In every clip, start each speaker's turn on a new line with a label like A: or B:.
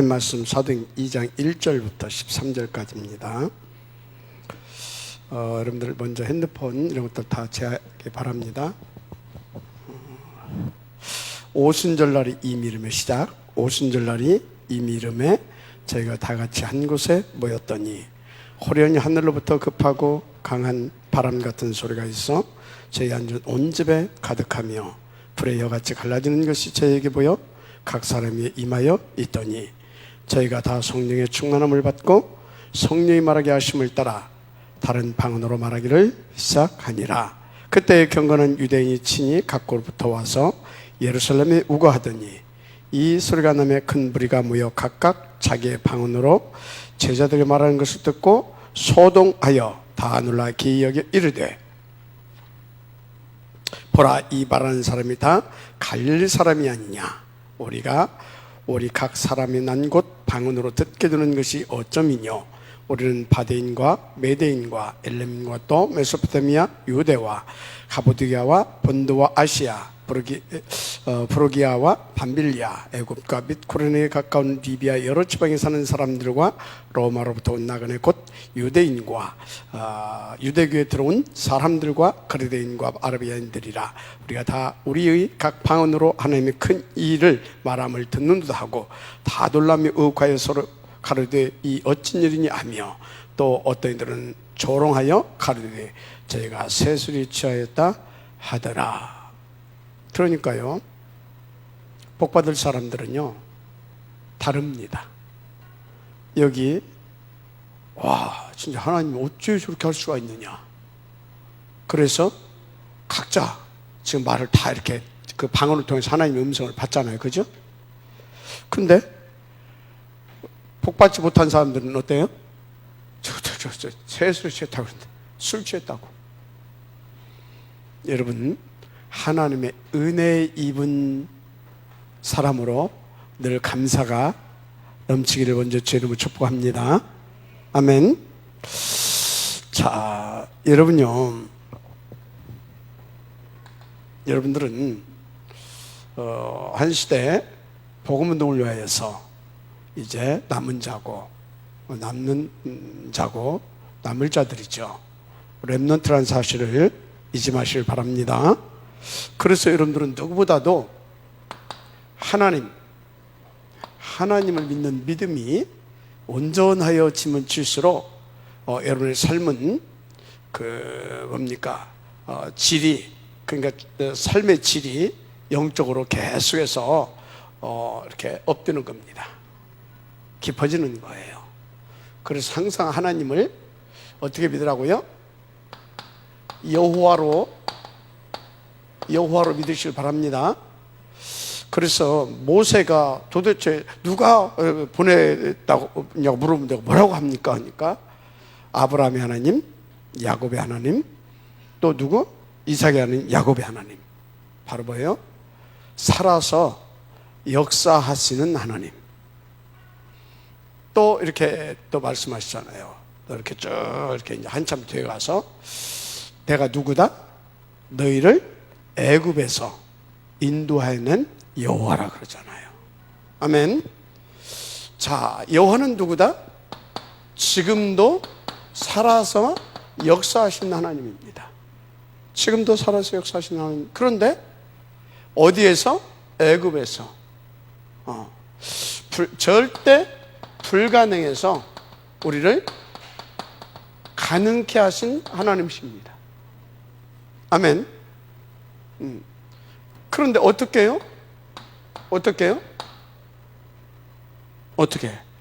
A: 말씀 사도행 2장 1절부터 13절까지입니다. 여러분들 먼저 핸드폰 이런 것들 다 제하기 바랍니다. 오순절날이 이미름의 시작. 오순절날이 이미름에 저희가 다 같이 한 곳에 모였더니 호련히 하늘로부터 급하고 강한 바람 같은 소리가 있어 저희 앉은 온 집에 가득하며 불의 여같이 갈라지는 것이 저에게 보여 각 사람이 임하여 있더니 저희가 다 성령의 충만함을 받고 성령이 말하게 하심을 따라 다른 방언으로 말하기를 시작하니라. 그때 경건한 유대인이 친히 각곳부터 와서 예루살렘에 우거하더니 이 소리가 나며 큰 무리가 모여 각각 자기의 방언으로 제자들이 말하는 것을 듣고 소동하여 다 놀라 기이 여겨 이르되 보라, 이 말하는 사람이 다 갈릴리 사람이 아니냐. 우리 각 사람이 난 곳 방언으로 듣게 되는 것이 어쩌미뇨. 우리는 바데인과 메데인과 엘렘과 또 메소포타미아, 유대와 가보디아와 본도와 아시아, 브로기아와 밤빌리아, 애굽과 및 쿠레네에 가까운 리비아 여러 지방에 사는 사람들과 로마로부터 온 나그네 곧 유대인과 유대교에 들어온 사람들과 그리스도인과 아라비아인들이라. 우리가 다 우리의 각 방언으로 하나님의 큰 일을 말함을 듣는 듯 하고 다 놀라며 의혹하여 서로 가르되 이 어찌 일이냐 하며 또 어떤 이들은 조롱하여 가르되 저희가 세술이 취하였다 하더라. 그러니까요, 복받을 사람들은요 다릅니다. 여기 와 진짜 하나님 어찌 저렇게 할 수가 있느냐. 그래서 각자 지금 말을 다 이렇게 그 방언을 통해서 하나님의 음성을 받잖아요, 그죠? 근데 복받지 못한 사람들은 어때요? 저 세수를 취했다고 그러는데 술 취했다고. 여러분, 하나님의 은혜에 입은 사람으로 늘 감사가 넘치기를 먼저 주의 이름으로 축복합니다. 아멘. 자, 여러분들은 한 시대 복음운동을 위하여서 이제 남은 자고 남을 자들이죠. 렘넌트라는 사실을 잊지 마시길 바랍니다. 그래서 여러분들은 누구보다도 하나님을 믿는 믿음이 온전하여 지면 칠수록 여러분의 삶은 질이, 그러니까 삶의 질이 영적으로 계속해서 이렇게 업되는 겁니다. 깊어지는 거예요. 그래서 항상 하나님을 어떻게 믿으라고요? 여호와로 믿으시길 바랍니다. 그래서 모세가 도대체 누가 보냈다고 물으면 내가 뭐라고 합니까? 하니까 아브라함의 하나님, 야곱의 하나님, 또 누구? 이삭의 하나님, 야곱의 하나님. 바로 뭐예요? 살아서 역사하시는 하나님. 또 이렇게 또 말씀하시잖아요. 이렇게 쭉 이렇게 이제 한참 뒤에 가서 내가 누구다? 너희를 애굽에서 인도하여낸 여호와라 그러잖아요. 아멘. 자, 여호와는 누구다? 지금도 살아서 역사하시는 하나님입니다. 지금도 살아서 역사하시는 하나님. 그런데 어디에서? 애굽에서. 절대 불가능해서 우리를 가능케 하신 하나님이십니다. 아멘. 그런데 어떻게 해요? 어떻게?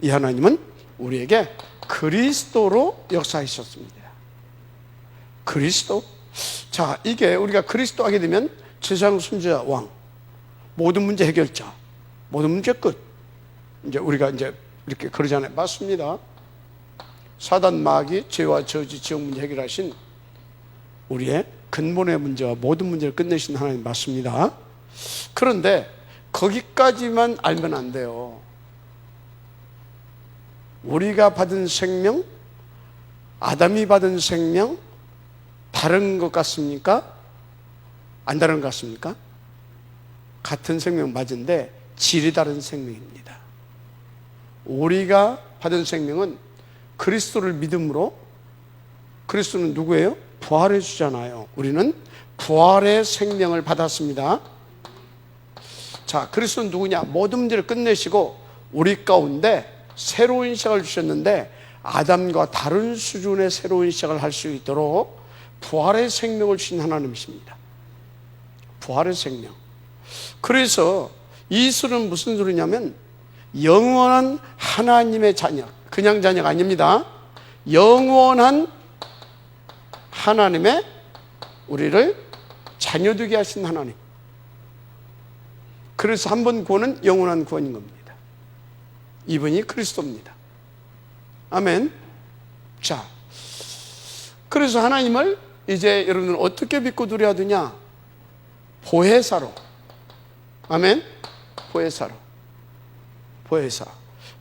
A: 이 하나님은 우리에게 그리스도로 역사하셨습니다. 그리스도? 자, 이게 우리가 그리스도 하게 되면 세상 순자 왕, 모든 문제 해결자, 모든 문제 끝. 이제 우리가 이제 이렇게 그러잖아요. 맞습니다. 사단 마귀 죄와 저주 지옥 문제 해결하신 우리의 근본의 문제와 모든 문제를 끝내신 하나님 맞습니다. 그런데 거기까지만 알면 안 돼요. 우리가 받은 생명, 아담이 받은 생명 다른 것 같습니까? 안 다른 것 같습니까? 같은 생명 맞은데 질이 다른 생명입니다. 우리가 받은 생명은 그리스도를 믿음으로, 그리스도는 누구예요? 부활해 주잖아요. 우리는 부활의 생명을 받았습니다. 자, 그리스도는 누구냐? 모든 문제를 끝내시고 우리 가운데 새로운 시작을 주셨는데, 아담과 다른 수준의 새로운 시작을 할 수 있도록 부활의 생명을 주신 하나님이십니다. 부활의 생명. 그래서 이 술은 무슨 소리냐면, 영원한 하나님의 자녀, 그냥 자녀가 아닙니다. 영원한 하나님의, 우리를 자녀되게 하신 하나님. 그래서 한 번 구원은 영원한 구원인 겁니다. 이분이 그리스도입니다. 아멘. 자, 그래서 하나님을 이제 여러분들 어떻게 믿고 두려워하느냐? 보혜사로. 아멘. 보혜사로.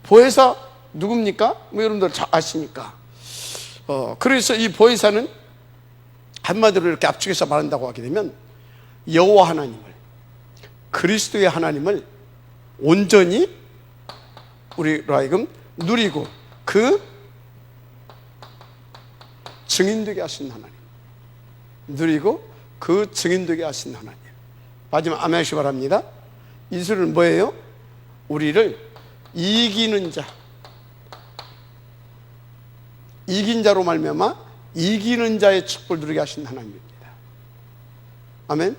A: 보혜사 누굽니까? 뭐 여러분들 잘 아시니까. 그래서 이 보혜사는 한마디로 이렇게 압축해서 말한다고 하게 되면, 여호와 하나님을, 그리스도의 하나님을 온전히 우리로 하여금 누리고 그 증인되게 하신 하나님, 누리고 그 증인되게 하신 하나님. 마지막 아멘 하시기 바랍니다. 이 소리는 뭐예요? 우리를 이기는 자, 이긴 자로 말미암아 이기는 자의 축복을 누리게 하신 하나님입니다. 아멘.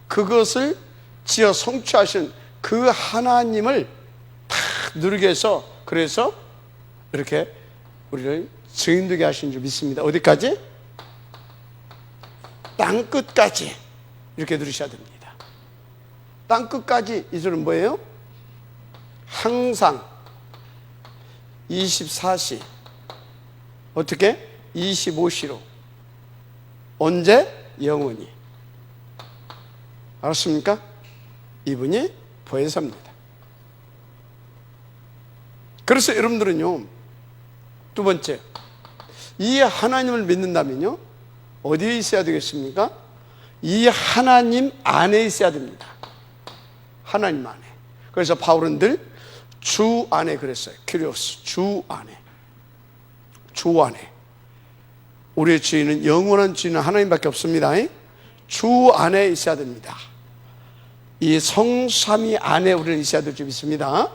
A: 그것을 지어 성취하신 그 하나님을 다 누리게 해서, 그래서 이렇게 우리를 증인되게 하신 줄 믿습니다. 어디까지? 땅끝까지 이렇게 누리셔야 됩니다. 땅끝까지. 이 소리는 뭐예요? 항상 24시, 어떻게? 25시로. 언제? 영원히. 알았습니까? 이분이 보혜사입니다. 그래서 여러분들은요, 두 번째, 이 하나님을 믿는다면요, 어디에 있어야 되겠습니까? 이 하나님 안에 있어야 됩니다. 하나님 안에. 그래서 바울은 늘 주 안에 그랬어요. kyrios, 주 안에. 주 안에. 우리의 주인은, 영원한 주인은 하나님밖에 없습니다. 주 안에 있어야 됩니다. 이 성삼위 안에 우리는 있어야 될 줄 믿습니다.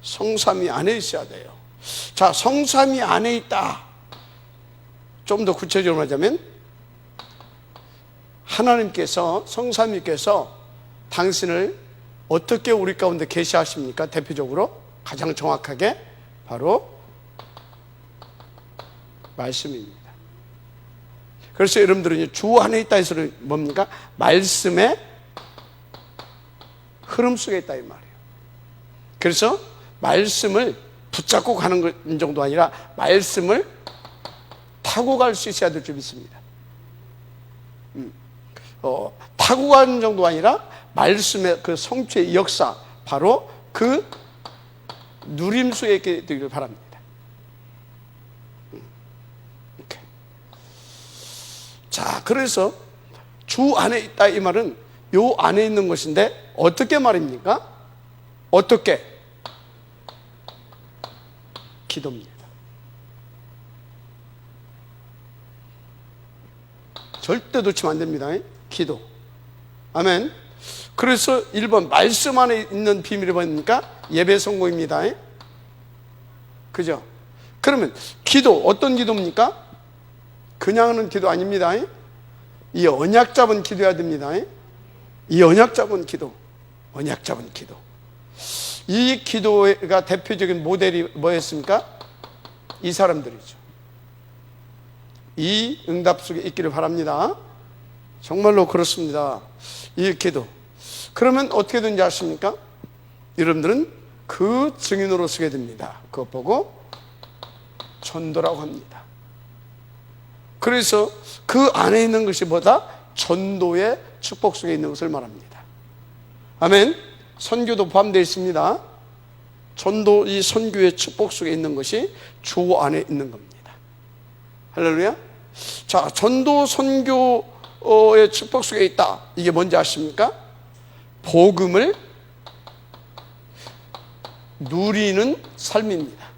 A: 성삼위 안에 있어야 돼요. 자, 성삼위 안에 있다. 좀 더 구체적으로 말하자면, 하나님께서, 성삼위께서 당신을 어떻게 우리 가운데 계시하십니까? 대표적으로 가장 정확하게 바로 말씀입니다. 그래서 여러분들은 주 안에 있다 해서 뭡니까? 말씀의 흐름 속에 있다 이 말이에요. 그래서 말씀을 붙잡고 가는 정도 아니라 말씀을 타고 갈 수 있어야 될 줄 믿습니다. 타고 가는 정도 아니라 말씀의 그 성취의 역사, 바로 그 누림 속에 있게 되기를 바랍니다. 이렇게. 자, 그래서 주 안에 있다 이 말은 요 안에 있는 것인데, 어떻게 말입니까? 어떻게? 기도입니다. 절대 놓치면 안 됩니다. 기도. 아멘. 그래서 1번 말씀 안에 있는 비밀이 뭡니까? 예배 성공입니다. 그죠? 그러면 기도, 어떤 기도입니까? 그냥 하는 기도 아닙니다. 이 언약 잡은 기도해야 됩니다. 이 언약 잡은 기도, 언약 잡은 기도. 이 기도가 대표적인 모델이 뭐였습니까? 이 사람들이죠. 이 응답 속에 있기를 바랍니다. 정말로 그렇습니다. 이 기도. 그러면 어떻게 되는지 아십니까? 여러분들은 그 증인으로 서게 됩니다. 그것 보고 전도라고 합니다. 그래서 그 안에 있는 것이 뭐다? 전도의 축복 속에 있는 것을 말합니다. 아멘. 선교도 포함되어 있습니다. 전도, 이 선교의 축복 속에 있는 것이 주 안에 있는 겁니다. 할렐루야. 자, 전도 선교의 축복 속에 있다. 이게 뭔지 아십니까? 복음을 누리는 삶입니다.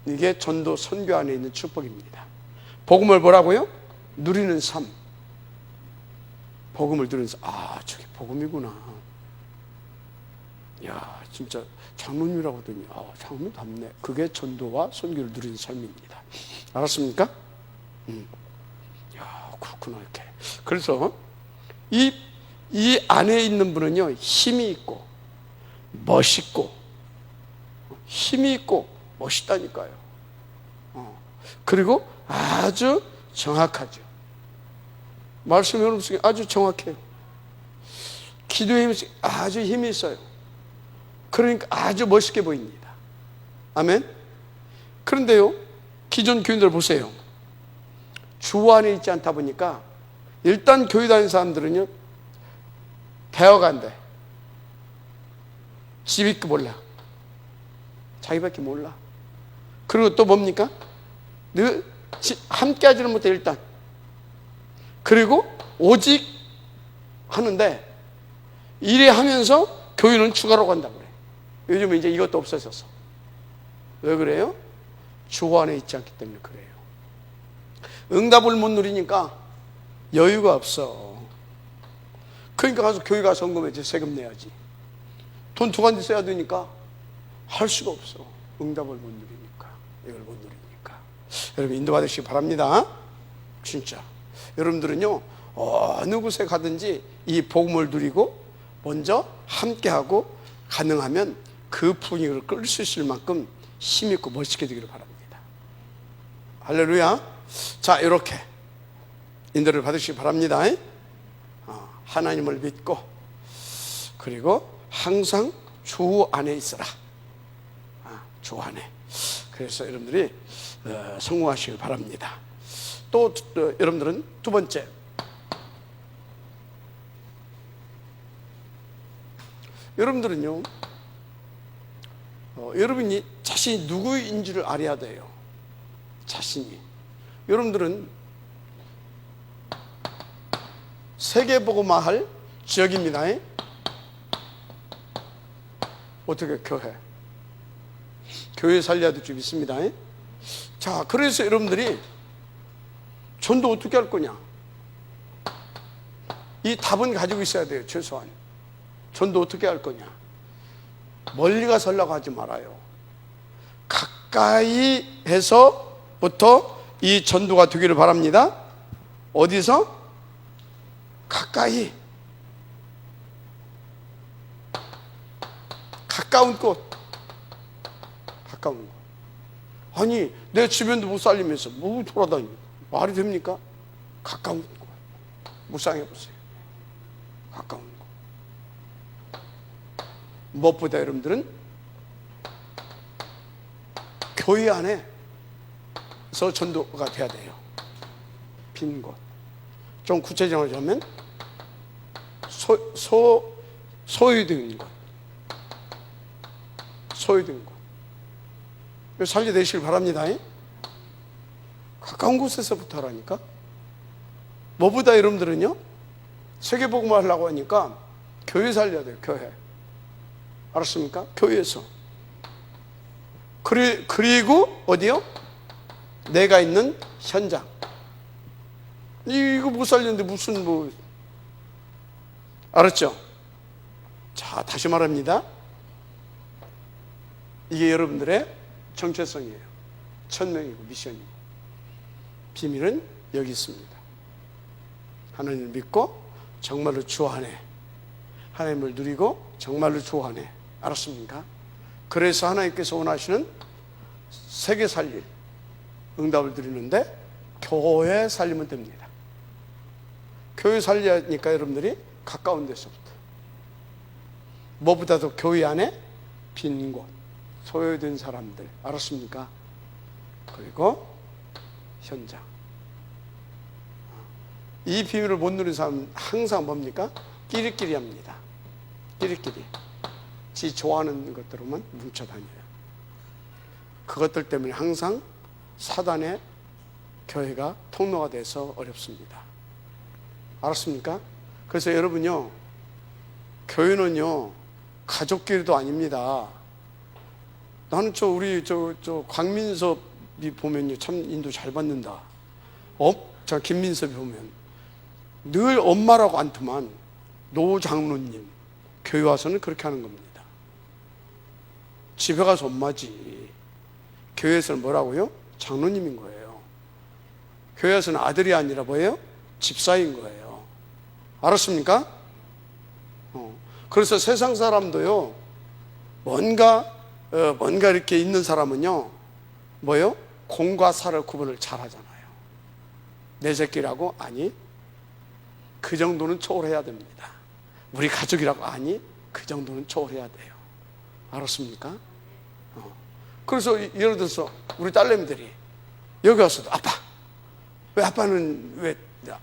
A: 이게 전도 선교 안에 있는 축복입니다. 복음을 뭐라고요? 누리는 삶. 복음을 누리는 삶. 아, 저게 복음이구나. 야, 진짜 장로님이라고 하더니 장로님 답네. 그게 전도와 선교를 누리는 삶입니다. 알았습니까? 야, 그렇구나. 이렇게. 그래서 이 안에 있는 분은요, 힘이 있고 멋있고, 힘이 있고 멋있다니까요. 그리고 아주 정확하죠. 말씀이 여러분 속에 아주 정확해요. 기도의 힘이 아주 힘이 있어요. 그러니까 아주 멋있게 보입니다. 아멘. 그런데요, 기존 교인들 보세요. 주 안에 있지 않다 보니까 일단 교회 다니는 사람들은요, 배워간대. 집밖에 몰라. 자기밖에 몰라. 그리고 또 뭡니까? 늘 함께 하지는 못해, 일단. 그리고 오직 하는데, 이래 하면서 교인은 추가로 간다고 그래. 요즘은 이제 이것도 없어졌어. 왜 그래요? 주 안에 있지 않기 때문에 그래요. 응답을 못 누리니까 여유가 없어. 그러니까 가서 교회 가서 헌금해야지, 세금 내야지. 돈 두 가지 써야 되니까 할 수가 없어. 응답을 못 누리니까, 이걸 못 누리니까. 여러분 인도받으시기 바랍니다. 진짜 여러분들은요, 어느 곳에 가든지 이 복음을 누리고 먼저 함께하고 가능하면 그 분위기를 끌 수 있을 만큼 힘있고 멋있게 되기를 바랍니다. 할렐루야. 자, 이렇게 인도를 받으시기 바랍니다. 하나님을 믿고, 그리고 항상 주 안에 있어라. 주 안에. 그래서 여러분들이 성공하시길 바랍니다. 또 여러분들은 두 번째, 여러분들은요, 여러분이 자신이 누구인지를 알아야 돼요. 자신이. 여러분들은 세계복음화할 지역입니다. 어떻게 교회 살려야 될 줄 있습니다. 자, 그래서 여러분들이 전도 어떻게 할 거냐, 이 답은 가지고 있어야 돼요. 최소한 전도 어떻게 할 거냐. 멀리 가서 하려고 하지 말아요. 가까이 해서부터 이 전도가 되기를 바랍니다. 어디서? 가까이. 가까운 곳. 가까운 곳. 아니, 내 주변도 못 살리면서 뭐 돌아다니, 말이 됩니까? 가까운 곳. 묵상해 보세요. 가까운 곳. 무엇보다 여러분들은 교회 안에서 전도가 돼야 돼요. 빈 곳. 좀 구체적으로 하면 소유된 곳. 소유된 곳. 살려내시길 바랍니다. 가까운 곳에서부터 하라니까. 뭐보다 여러분들은요, 세계복음을 하려고 하니까 교회 살려야 돼요. 교회. 알았습니까? 교회에서. 그리고 어디요? 내가 있는 현장. 이거 못 살리는데 무슨 알았죠? 자, 다시 말합니다. 이게 여러분들의 정체성이에요. 천명이고 미션이고. 비밀은 여기 있습니다. 하나님을 믿고 정말로 주 안에, 하나님을 누리고 정말로 주 안에. 알았습니까? 그래서 하나님께서 원하시는 세계 살릴 응답을 드리는데 교회 살리면 됩니다. 교회 살리니까 여러분들이 가까운 데서부터, 무엇보다도 교회 안에 빈 곳, 소외된 사람들. 알았습니까? 그리고 현장. 이 비밀을 못 누린 사람은 항상 뭡니까? 끼리끼리 합니다. 끼리끼리. 지 좋아하는 것들로만 뭉쳐다녀요. 그것들 때문에 항상 사단의 교회가 통로가 돼서 어렵습니다. 알았습니까? 그래서 여러분요, 교회는요, 가족끼리도 아닙니다. 나는 우리 광민섭이 보면요, 참 인도 잘 받는다. 저 김민섭이 보면 늘 엄마라고 않더만 노 장로님, 교회 와서는 그렇게 하는 겁니다. 집에 가서 엄마지, 교회에서는 뭐라고요? 장로님인 거예요. 교회에서는 아들이 아니라 뭐예요? 집사인 거예요. 알았습니까? 그래서 세상 사람도요, 뭔가 이렇게 있는 사람은요, 뭐예요? 공과 사를 구분을 잘 하잖아요. 내 새끼라고? 아니, 그 정도는 초월해야 됩니다. 우리 가족이라고? 아니, 그 정도는 초월해야 돼요. 알았습니까? 그래서 예를 들어서 우리 딸내미들이 여기 와서도 아빠, 왜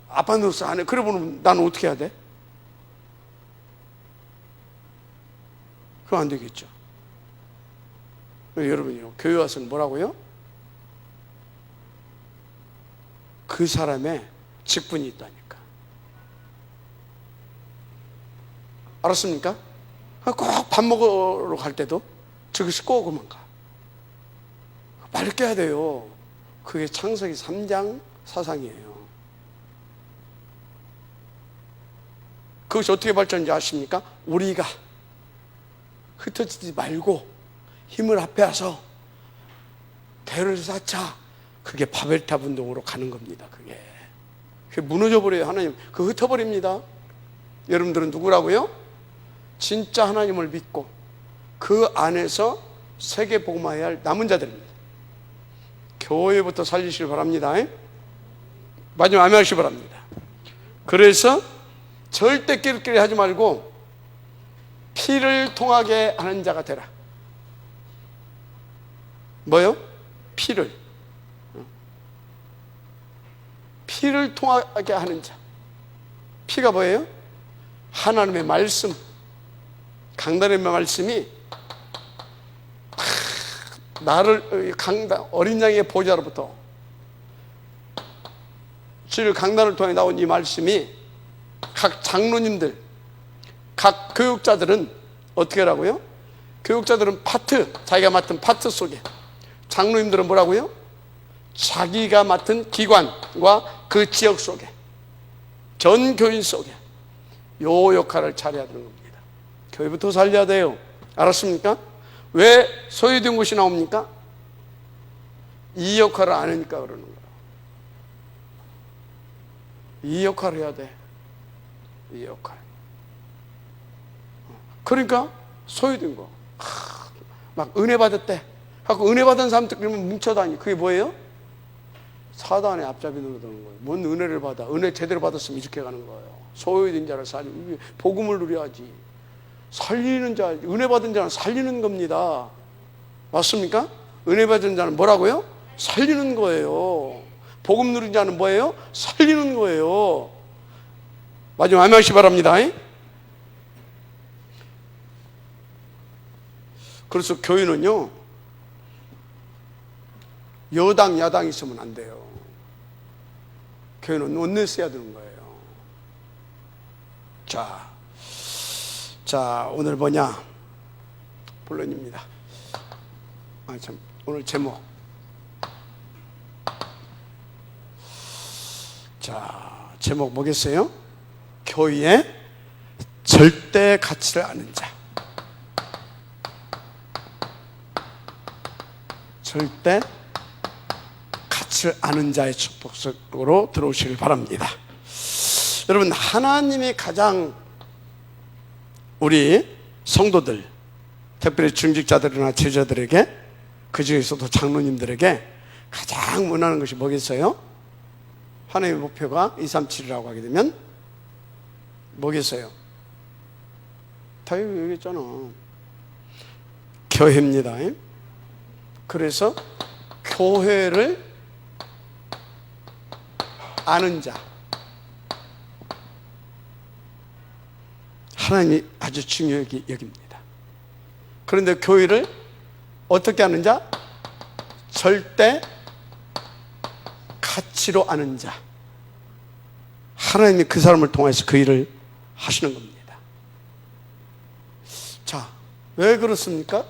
A: 아빠 노릇을 안 해? 그래 보면 나는 어떻게 해야 돼? 그럼 안 되겠죠. 여러분이요, 교회 와서는 뭐라고요? 그 사람의 직분이 있다니까. 알았습니까? 꼭 밥 먹으러 갈 때도 저기 씻고 오고만 가. 빨리 깨야 돼요. 그게 창세기 3장 사상이에요. 그것이 어떻게 발전인지 아십니까? 우리가 흩어지지 말고 힘을 합해서 대를 쌓자. 그게 바벨탑 운동으로 가는 겁니다. 그게 무너져 버려요. 하나님 그거 흩어버립니다. 여러분들은 누구라고요? 진짜 하나님을 믿고 그 안에서 세계 복음화해야 할 남은 자들입니다. 교회부터 살리시길 바랍니다. 마지막 아멘 하시기 바랍니다. 그래서 절대 끼리끼리 하지 말고 피를 통하게 하는 자가 되라. 뭐요? 피를 통하게 하는 자. 피가 뭐예요? 하나님의 말씀, 강단의 말씀이 나를 어린 양의 보좌로부터 주를 강단을 통해 나온 이 말씀이 각 장로님들, 각 교육자들은 어떻게 하라고요? 교육자들은 파트, 자기가 맡은 파트 속에, 장로님들은 뭐라고요? 자기가 맡은 기관과 그 지역 속에, 전 교인 속에 요 역할을 잘해야 되는 겁니다. 교회부터 살려야 돼요. 알았습니까? 왜 소외된 곳이 나옵니까? 이 역할을 안 하니까 그러는 거예요. 이 역할을 해야 돼. 이 역할. 그러니까 소외된 거. 막 은혜 받았대. 하고 은혜 받은 사람들 그러면 뭉쳐다니. 그게 뭐예요? 사단의 앞잡이 노릇하는 거예요. 뭔 은혜를 받아? 은혜 제대로 받았으면 이렇게 가는 거예요. 소외된 자를 살리고 복음을 누려야지. 살리는 자, 은혜 받은 자는 살리는 겁니다. 맞습니까? 은혜 받은 자는 뭐라고요? 살리는 거예요. 복음 누린 자는 뭐예요? 살리는 거예요. 마지막 아멘 하시기 바랍니다. 그래서 교회는요, 여당 야당이 있으면 안 돼요. 교회는 원내스 해야 되는 거예요. 자, 오늘 뭐냐? 본론입니다. 오늘 제목. 자, 제목 뭐겠어요? 교회의 절대 가치를 아는 자. 절대 가치를 아는 자의 축복 속으로 들어오시길 바랍니다. 여러분, 하나님이 가장 우리 성도들, 특별히 중직자들이나 제자들에게, 그 중에서도 장로님들에게 가장 원하는 것이 뭐겠어요? 하나님의 목표가 237이라고 하게 되면 뭐겠어요? 다 얘기했잖아. 교회입니다. 그래서 교회를 아는 자, 하나님이 아주 중요하게 여깁니다. 그런데 교회를 어떻게 아는 자? 절대 가치로 아는 자. 하나님이 그 사람을 통해서 그 일을 하시는 겁니다. 자, 왜 그렇습니까?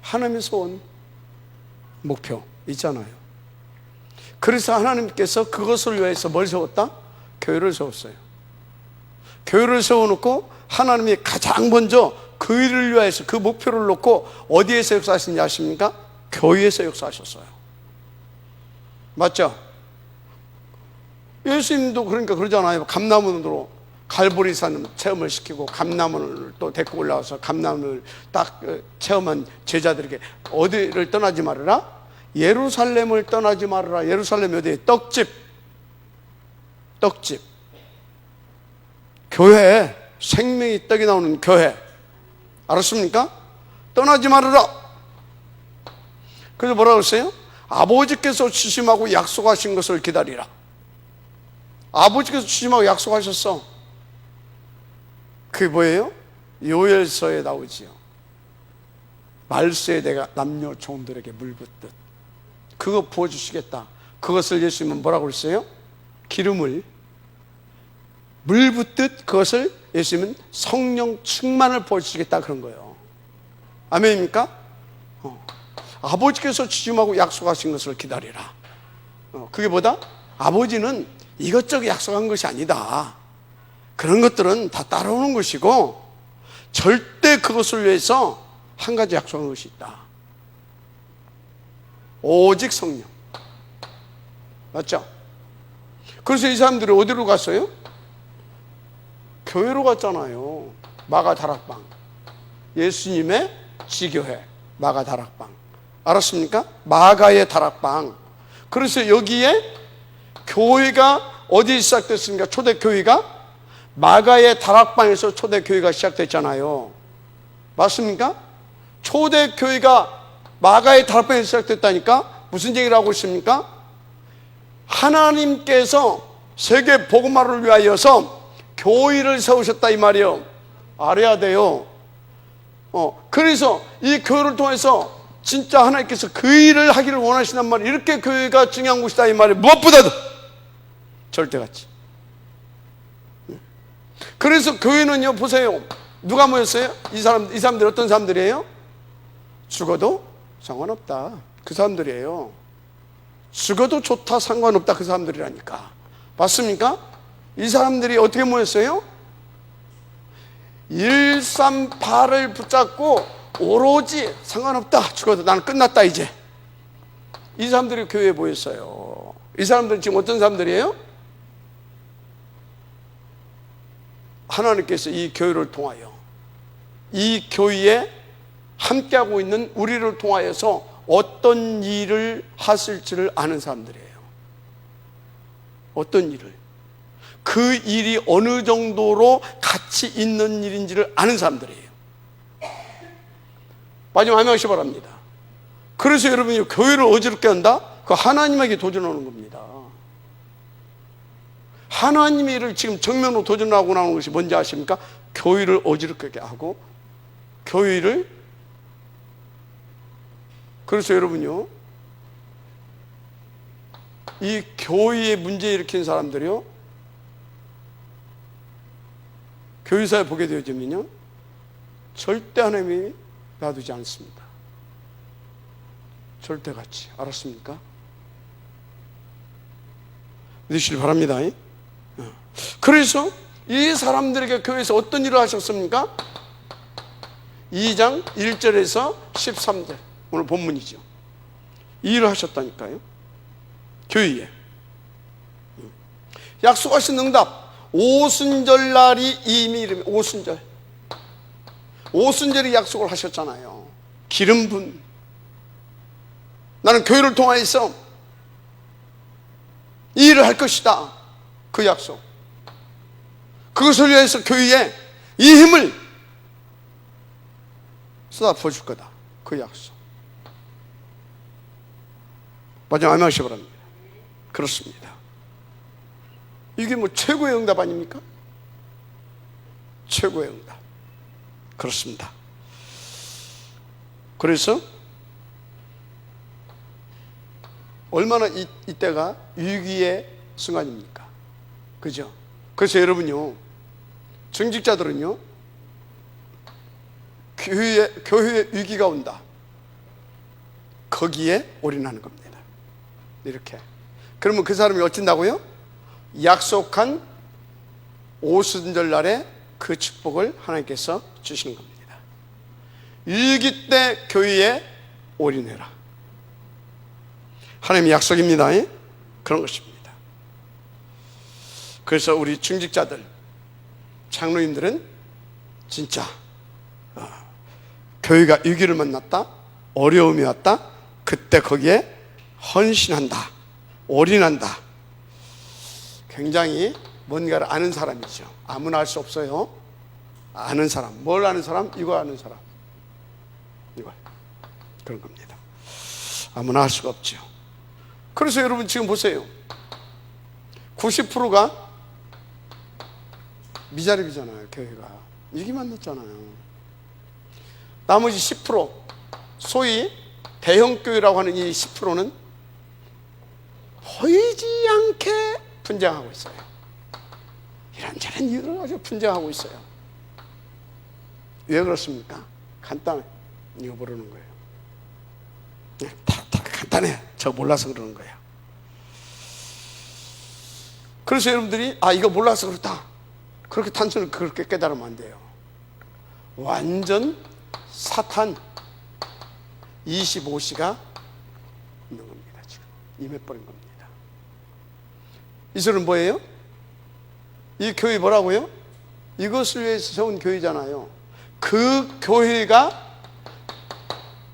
A: 하나님에서 온 목표 있잖아요. 그래서 하나님께서 그것을 위해서 뭘 세웠다? 교회를 세웠어요. 교회를 세워놓고 하나님이 가장 먼저 그 일을 위해서 그 목표를 놓고 어디에서 역사하시는지 아십니까? 교회에서 역사하셨어요. 맞죠? 예수님도 그러니까 그러잖아요. 감람원으로 갈보리산 체험을 시키고 감람원을 또 데리고 올라와서 감람원을 딱 체험한 제자들에게 어디를 떠나지 말아라? 예루살렘을 떠나지 말아라. 예루살렘이 어디에? 떡집. 교회. 생명의 떡이 나오는 교회. 알았습니까? 떠나지 말아라. 그래서 뭐라고 했어요? 아버지께서 주심하고 약속하신 것을 기다리라. 아버지께서 주심하고 약속하셨어. 그게 뭐예요? 요엘서에 나오지요. 말세에 내가 남녀 종들에게 물 붓듯 그거 부어주시겠다. 그것을 예수님은 뭐라고 했어요? 기름을 물 붓듯 그것을 예수님은 성령 충만을 부어주시겠다 그런 거예요. 아멘입니까? 아버지께서 주심하고 약속하신 것을 기다리라. 그게 뭐다? 아버지는 이것저것 약속한 것이 아니다. 그런 것들은 다 따라오는 것이고 절대 그것을 위해서 한 가지 약속한 것이 있다. 오직 성령. 맞죠? 그래서 이 사람들이 어디로 갔어요? 교회로 갔잖아요. 마가 다락방. 예수님의 지교회 마가 다락방. 알았습니까? 마가의 다락방. 그래서 여기에 교회가 어디 시작됐습니까? 초대교회가 마가의 다락방에서 초대교회가 시작됐잖아요. 맞습니까? 초대교회가 마가의 다락방에서 시작됐다니까? 무슨 얘기를 하고 있습니까? 하나님께서 세계 복음화를 위하여서 교회를 세우셨다 이 말이에요. 알아야 돼요. 그래서 이 교회를 통해서 진짜 하나님께서 그 일을 하기를 원하신단 말이에요. 이렇게 교회가 중요한 곳이다 이 말이에요. 무엇보다도 절대같이. 그래서 교회는요, 보세요. 누가 모였어요? 이 사람들이 어떤 사람들이에요? 죽어도 상관없다. 그 사람들이에요. 죽어도 좋다, 상관없다. 그 사람들이라니까. 맞습니까? 이 사람들이 어떻게 모였어요? 138을 붙잡고 오로지 상관없다. 죽어도 나는 끝났다 이제. 이 사람들이 교회에 모였어요. 이 사람들은 지금 어떤 사람들이에요? 하나님께서 이 교회를 통하여 이 교회에 함께하고 있는 우리를 통하여서 어떤 일을 하실지를 아는 사람들이에요. 어떤 일을. 그 일이 어느 정도로 가치 있는 일인지를 아는 사람들이에요. 마지막 하나씩 바랍니다. 그래서 여러분이 교회를 어지럽게 한다? 그 하나님에게 도전하는 겁니다. 하나님의 일을 지금 정면으로 도전하고 나오는 것이 뭔지 아십니까? 교회를 어지럽게 하고 교회를. 그래서 여러분요, 이 교회에 문제 일으킨 사람들이요, 교회사에 보게 되어지면요 절대 하나님이 놔두지 않습니다. 절대같이. 알았습니까? 믿으시길 바랍니다. 그래서 이 사람들에게 교회에서 어떤 일을 하셨습니까? 2장 1절에서 13절 오늘 본문이죠. 이 일을 하셨다니까요. 교회에 약속하신 응답. 오순절 날이 이미 이르면 오순절이 약속을 하셨잖아요. 기름 분. 나는 교회를 통하여서 이 일을 할 것이다. 그 약속. 그것을 위해서 교회에 이 힘을 쏟아 부어줄 거다. 그 약속. 마지막 아멘 하시기 바랍니다. 그렇습니다. 이게 뭐 최고의 응답 아닙니까? 최고의 응답. 그렇습니다. 그래서 얼마나 이때가 위기의 순간입니까? 그죠? 그래서 여러분요, 정직자들은요, 교회에 위기가 온다. 거기에 올인하는 겁니다. 이렇게. 그러면 그 사람이 어쩐다고요? 약속한 오순절 날에 그 축복을 하나님께서 주시는 겁니다. 위기 때 교회에 올인해라. 하나님의 약속입니다. 그런 것입니다. 그래서 우리 중직자들, 장로님들은 진짜 교회가 위기를 만났다, 어려움이 왔다, 그때 거기에 헌신한다, 올인한다. 굉장히 뭔가를 아는 사람이죠. 아무나 할 수 없어요. 아는 사람. 뭘 아는 사람? 이거 아는 사람. 이거. 그런 겁니다. 아무나 할 수가 없죠. 그래서 여러분 지금 보세요. 90%가 미자립이잖아요. 교회가 위기 만났잖아요. 나머지 10%, 소위 대형교회라고 하는 이 10%는 보이지 않게 분쟁하고 있어요. 이런저런 이유를 가지고 분쟁하고 있어요. 왜 그렇습니까? 간단해. 이거 모르는 거예요. 다 간단해. 저 몰라서 그러는 거예요. 그래서 여러분들이 이거 몰라서 그렇다, 그렇게 단순히 그렇게 깨달으면 안 돼요. 완전 사탄 25시가 있는 겁니다. 지금 임해버린 겁니다. 이 소리는 뭐예요? 이 교회 뭐라고요? 이것을 위해서 세운 교회잖아요. 그 교회가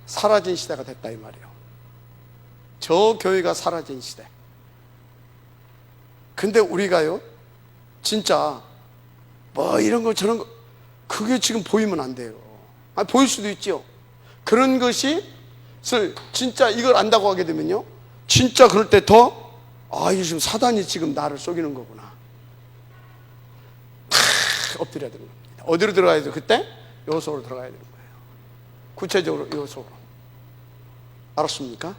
A: 사라진 시대가 됐다 이 말이에요. 저 교회가 사라진 시대. 근데 우리가요, 진짜 뭐 이런 거 저런 거 그게 지금 보이면 안 돼요. 보일 수도 있죠. 그런 것이 진짜 이걸 안다고 하게 되면요, 진짜 그럴 때 더 이게 지금 사단이 지금 나를 속이는 거구나. 탁 엎드려야 되는 겁니다. 어디로 들어가야 돼요? 그때 요 속으로 들어가야 되는 거예요. 구체적으로 요 속으로. 알았습니까?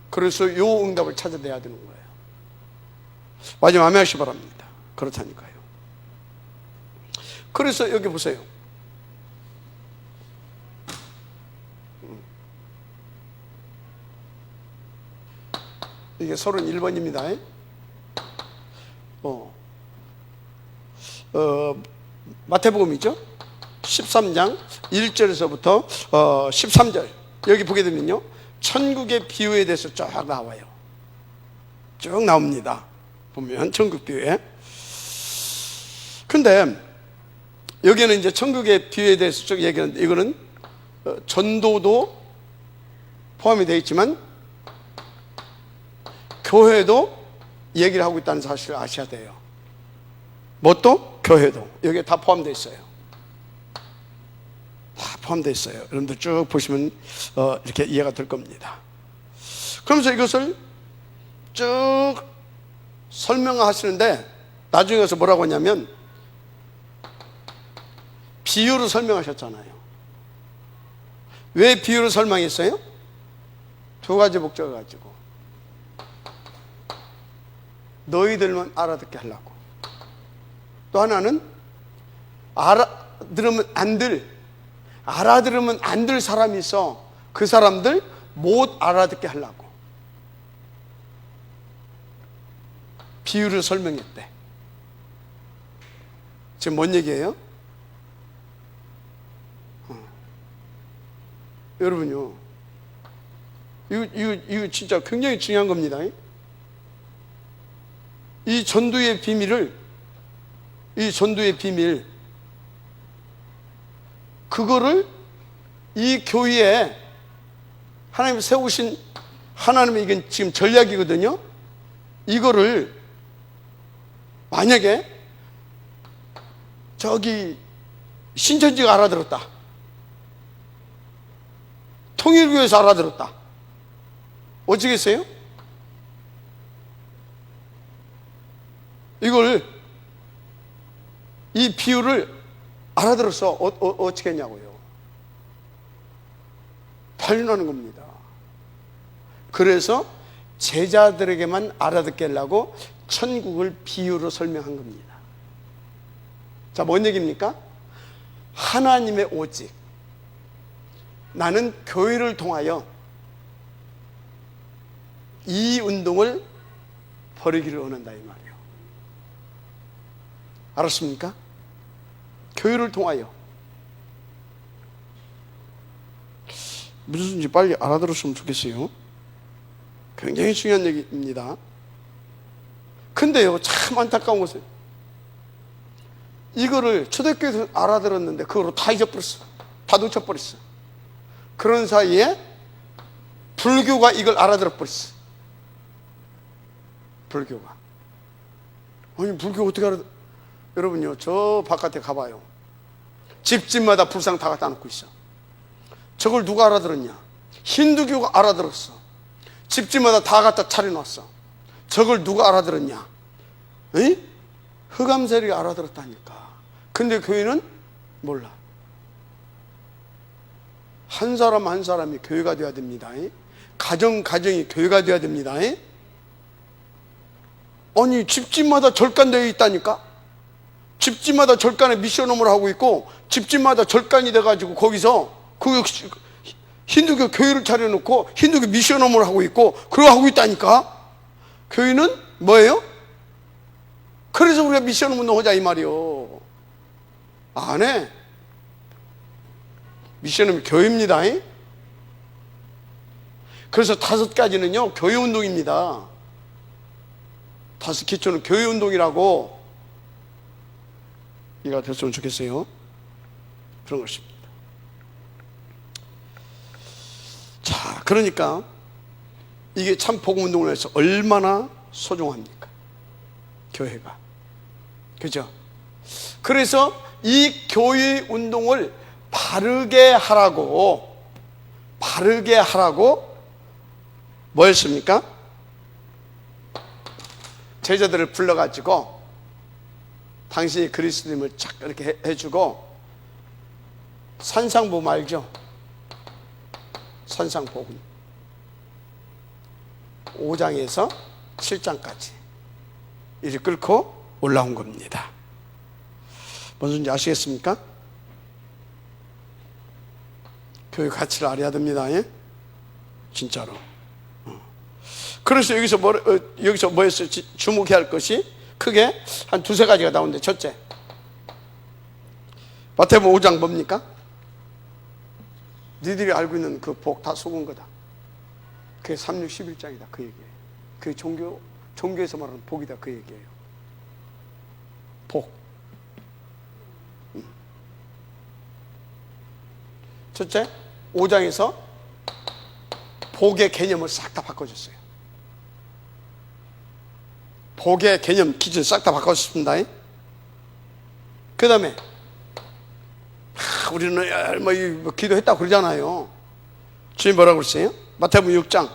A: 그래서 요 응답을 찾아내야 되는 거예요. 마지막 아멘하시기 바랍니다. 그렇다니까요. 그래서 여기 보세요. 이게 31번입니다. 마태복음이죠. 13장 1절에서부터 13절 여기 보게 되면요, 천국의 비유에 대해서 쫙 나와요. 쭉 나옵니다. 보면 천국 비유에. 근데 여기는 이제 천국의 비유에 대해서 쭉 얘기하는데, 이거는 전도도 포함이 되어 있지만 교회도 얘기를 하고 있다는 사실을 아셔야 돼요. 뭣도? 교회도. 여기에 다 포함되어 있어요. 다 포함되어 있어요. 여러분들 쭉 보시면 이렇게 이해가 될 겁니다. 그러면서 이것을 쭉 설명하시는데 나중에 가서 뭐라고 하냐면 비유로 설명하셨잖아요. 왜 비유로 설명했어요? 두 가지 목적을 가지고. 너희들만 알아듣게 하려고. 또 하나는 알아들으면 안 될 사람이 있어. 그 사람들 못 알아듣게 하려고 비유를 설명했대. 지금 뭔 얘기예요? 여러분요, 이거 진짜 굉장히 중요한 겁니다. 이 전도의 비밀, 그거를 이 교회에 하나님이 세우신, 하나님의 이건 지금 전략이거든요. 이거를 만약에 저기 신천지가 알아들었다, 통일교에서 알아들었다, 어찌겠어요? 이 비유를 알아들어서 어떻게 했냐고요? 발견하는 겁니다. 그래서 제자들에게만 알아듣게 하려고 천국을 비유로 설명한 겁니다. 자, 뭔 얘기입니까? 하나님의 오직, 나는 교회를 통하여 이 운동을 벌이기를 원한다 이 말이에요. 알았습니까? 교회를 통하여. 무슨지 빨리 알아들었으면 좋겠어요. 굉장히 중요한 얘기입니다. 근데요, 참 안타까운 것은 이거를 초대교회에서 알아들었는데 그거로 다 잊어버렸어. 다 놓쳐버렸어. 그런 사이에 불교가 이걸 알아들어버렸어. 불교가. 아니, 불교 어떻게 알아들어? 여러분요, 저 바깥에 가봐요. 집집마다 불상 다 갖다 놓고 있어. 저걸 누가 알아들었냐? 힌두교가 알아들었어. 집집마다 다 갖다 차려놨어. 저걸 누가 알아들었냐? 에이? 흑암세력이 알아들었다니까. 근데 교회는 몰라. 한 사람 한 사람이 교회가 되어야 됩니다. 가정이 교회가 되어야 됩니다. 아니, 집집마다 절간되어 있다니까? 집집마다 절간에 미션홈을 하고 있고, 집집마다 절간이 돼가지고 거기서 그 힌두교 교회를 차려놓고 힌두교 미션홈을 하고 있고, 그러고 하고 있다니까? 교회는 뭐예요? 그래서 우리가 미션홈 운동하자 이 말이요. 안 해. 미션홈이 교회입니다. 그래서 5가지는요 교회 운동입니다. 5 기초는 교회 운동이라고 이해가 됐으면 좋겠어요. 그런 것입니다. 자, 그러니까 이게 참 복음 운동을 해서 얼마나 소중합니까? 교회가. 그죠? 그래서 이 교회 운동을 바르게 하라고 뭐 했습니까? 제자들을 불러가지고 당신이 그리스도임을 착 이렇게 해주고, 산상복음 알죠? 산상복음 5장에서 7장까지 이렇게 끌고 올라온 겁니다. 뭔지 아시겠습니까? 교회 가치를 알아야 됩니다. 진짜로. 그래서 여기서 뭐였어요? 주목해야 할 것이 크게 한 2-3가지가 나오는데, 첫째, 마태복음 5장 뭡니까? 니들이 알고 있는 그 복 다 속은 거다. 그게 3, 6, 11장이다. 그 얘기예요. 그게 종교에서 말하는 복이다. 그 얘기예요. 복. 첫째, 5장에서 복의 개념을 싹 다 바꿔줬어요. 복의 개념, 기준 싹 다 바꿔줬습니다. 그 다음에 우리는 뭐 기도했다고 그러잖아요. 주님 뭐라고 그랬어요? 마태복음 6장,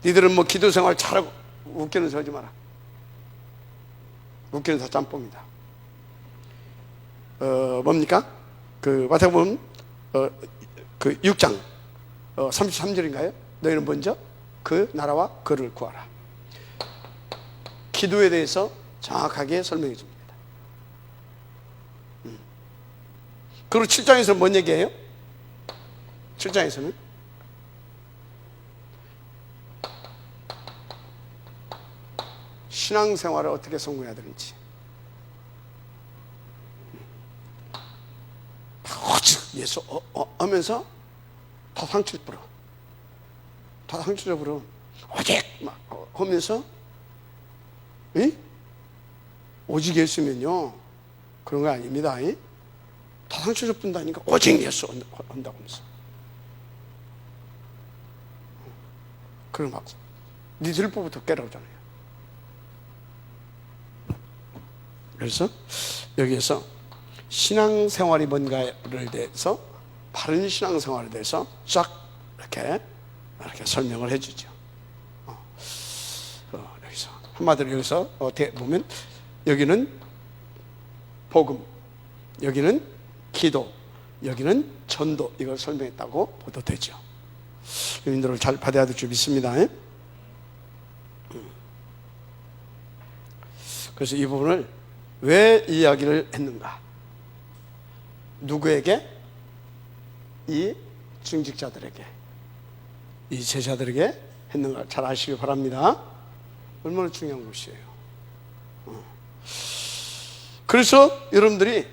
A: 니들은 뭐 기도 생활 잘하고 웃기는 소리 하지 마라. 웃기는 다 짬뽕이다. 뭡니까? 그 마태복음 그 6장 33절인가요? 너희는 먼저 그 나라와 그를 구하라. 기도에 대해서 정확하게 설명해 줍니다. 그리고 7장에서는 뭔 얘기예요? 7장에서는 신앙생활을 어떻게 성공해야 되는지, 예수 하면서 다 상처를 뿌려, 다 상처를 뿌려, 오직 막 하면서, 오직 예수면요 그런 거 아닙니다. 다 상처를 뿐다니까 오직 예수 한다고 하면서, 그런 거 네 들보부터 깨라오잖아요. 그래서 여기에서 신앙생활이 뭔가를 대해서, 바른 신앙생활에 대해서 쫙 이렇게 설명을 해주죠. 여기서 한마디로 여기서 어떻게 보면 여기는 복음, 여기는 기도, 여기는 전도, 이걸 설명했다고 보도 되죠. 여러분들을 잘 받아야 될 줄 믿습니다. 그래서 이 부분을 왜 이야기를 했는가? 누구에게? 이 중직자들에게, 이 제자들에게 했는가 잘 아시기 바랍니다. 얼마나 중요한 것이에요. 그래서 여러분들이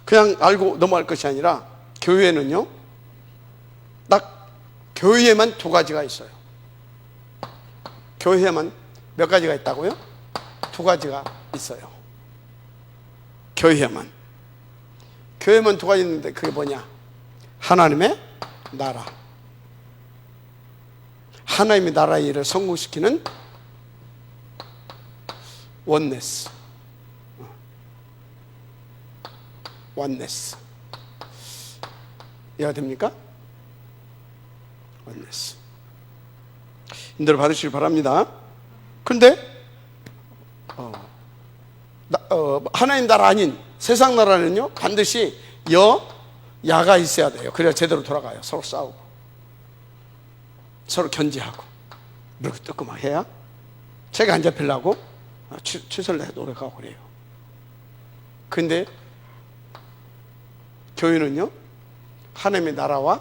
A: 그냥 알고 넘어갈 것이 아니라, 교회는요 딱 교회에만 두 가지가 있어요. 교회에만 몇 가지가 있다고요? 두 가지가 있어요. 교회에만 두 가지 있는데, 그게 뭐냐? 하나님의 나라, 하나님의 나라의 일을 성공시키는 원네스. 이해가 됩니까? 원네스. 인도를 받으시기 바랍니다. 근데 하나님 나라 아닌 세상 나라는요 반드시 야가 있어야 돼요. 그래야 제대로 돌아가요. 서로 싸우고 서로 견제하고 물고 뜯고 막 해야 제가 안 잡히려고 취소를 해 노력하고 그래요. 근데 교회는요 하나님의 나라와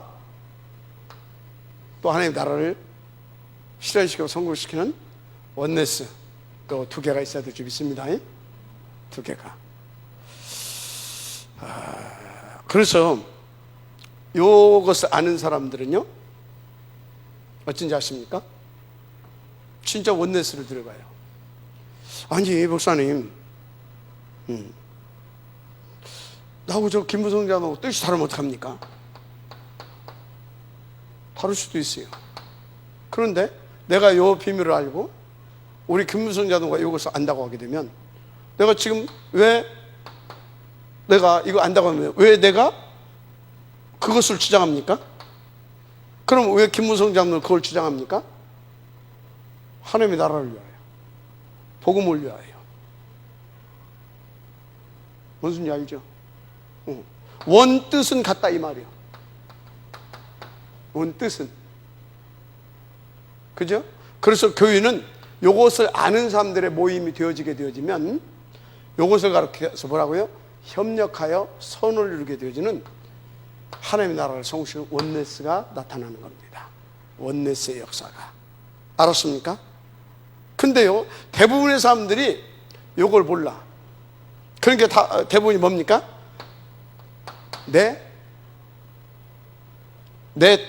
A: 또 하나님의 나라를 실현시키고 성공시키는 원네스, 또 두 개가 있어야 될 줄 믿습니다. 두 개가. 그래서 이것을 아는 사람들은요 어쩐지 아십니까? 진짜 원네스를 들어가요. 아니 목사님, 나하고 저 김무성장하고 뜻이 다르면 어떡합니까? 다를 수도 있어요. 그런데 내가 요 비밀을 알고 우리 김무성장과 이것을 안다고 하게 되면, 내가 지금 왜 내가 이거 안다고 하면 왜 내가 그것을 주장합니까? 그럼 왜 김무성장은 그걸 주장합니까? 하나님의 나라를 위하여, 복음을 위하여. 무슨 일 알죠? 원뜻은 같다 이 말이에요. 원뜻은. 그죠? 그래서 교회는 요것을 아는 사람들의 모임이 되어지면 요것을 가르쳐서 뭐라고요? 협력하여 선을 이루게 되어지는 하나님의 나라를 성취하는 원네스가 나타나는 겁니다. 원네스의 역사가. 알았습니까? 근데요 대부분의 사람들이 요걸 몰라. 그러니까 대부분이 뭡니까? 내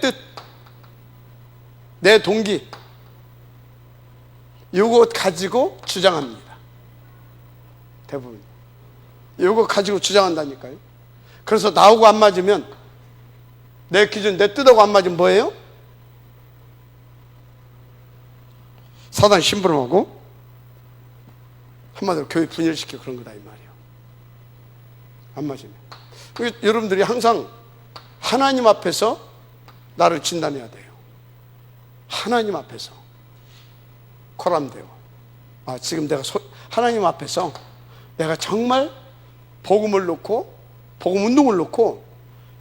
A: 뜻, 내 동기, 요거 가지고 주장합니다. 대부분 요거 가지고 주장한다니까요. 그래서 나하고 안 맞으면, 내 기준, 내 뜻하고 안 맞으면 뭐예요? 사단 심부름하고, 한마디로 교회 분열시키고 그런 거다 이 말이에요. 안 맞으면. 여러분들이 항상 하나님 앞에서 나를 진단해야 돼요. 하나님 앞에서 코람되고, 지금 내가 하나님 앞에서 내가 정말 복음을 놓고, 복음 운동을 놓고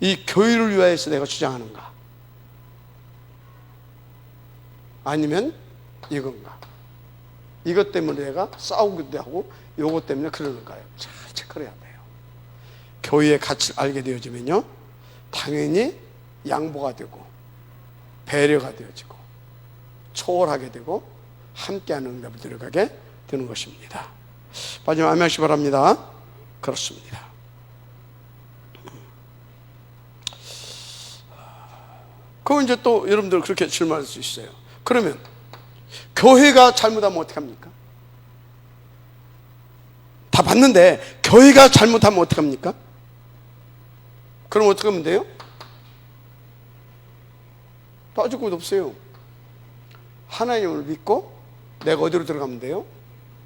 A: 이 교회를 위하여서 내가 주장하는가, 아니면 이건가, 이것 때문에 내가 싸우기도 하고 이것 때문에 그러는가요? 잘 체크를 해야 돼요. 교회의 가치를 알게 되어지면요 당연히 양보가 되고 배려가 되어지고 초월하게 되고 함께하는 응답을 들어가게 되는 것입니다. 마지막 아멘 하시기 바랍니다. 그렇습니다. 그럼 이제 또 여러분들 그렇게 질문할 수 있어요. 그러면 교회가 잘못하면 어떡합니까? 다 봤는데 교회가 잘못하면 어떡합니까? 그럼 어떻게 하면 돼요? 따질 것도 없어요. 하나님을 믿고 내가 어디로 들어가면 돼요?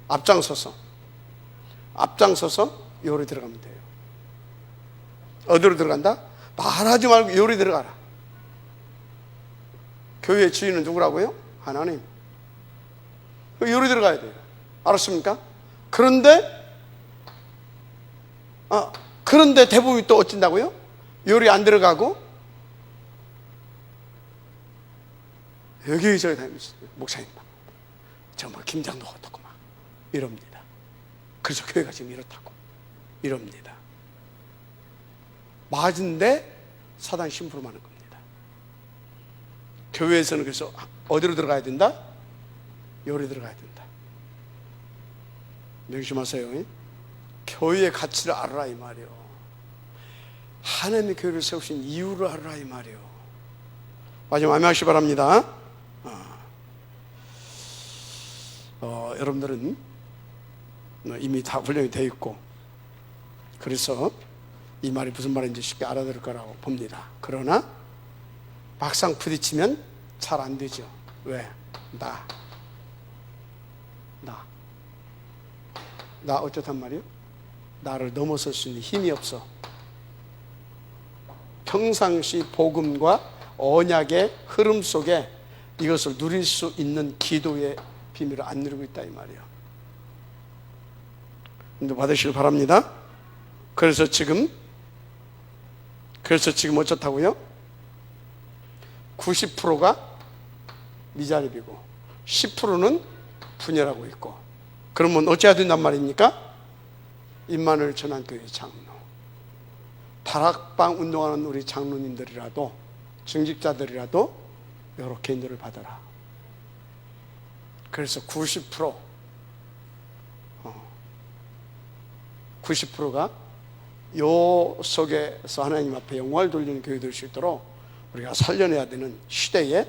A: 앞장서서 요리 들어가면 돼요. 어디로 들어간다? 말하지 말고 요리 들어가라. 교회의 주인은 누구라고요? 하나님. 요리 들어가야 돼요. 알았습니까? 그런데 대부분이 또 어쩐다고요? 요리 안 들어가고 여기저기 다니면서 목사님 정말 김장도 어떻고 막 이럽니다. 그래서 교회가 지금 이렇다고 이럽니다. 맞은데 사단 심부름하는 겁니다. 교회에서는 그래서 어디로 들어가야 된다? 요리 들어가야 된다. 명심하세요. 교회의 가치를 알아라 이 말이에요. 하나님의 교회를 세우신 이유를 알아라 이 말이에요. 마지막 암양하시 바랍니다. 여러분들은 이미 다 훈련이 되어 있고 그래서 이 말이 무슨 말인지 쉽게 알아들을 거라고 봅니다. 그러나 막상 부딪히면 잘 안 되죠. 왜? 나 어쩌단 말이요? 나를 넘어설 수 있는 힘이 없어. 평상시 복음과 언약의 흐름 속에 이것을 누릴 수 있는 기도의 비밀을 안 누리고 있다 이 말이에요. 근데 받으시길 바랍니다. 그래서 지금 어쩌다고요? 90%가 미자립이고 10%는 분열하고 있고, 그러면 어찌해야 된단 말입니까? 임마누엘 전환교회 장로, 다락방 운동하는 우리 장로님들이라도, 중직자들이라도 이렇게 인도를 받아라. 그래서 90%가 요 속에서 하나님 앞에 영광을 돌리는 교회 될 수 있도록 우리가 살려내야 되는 시대에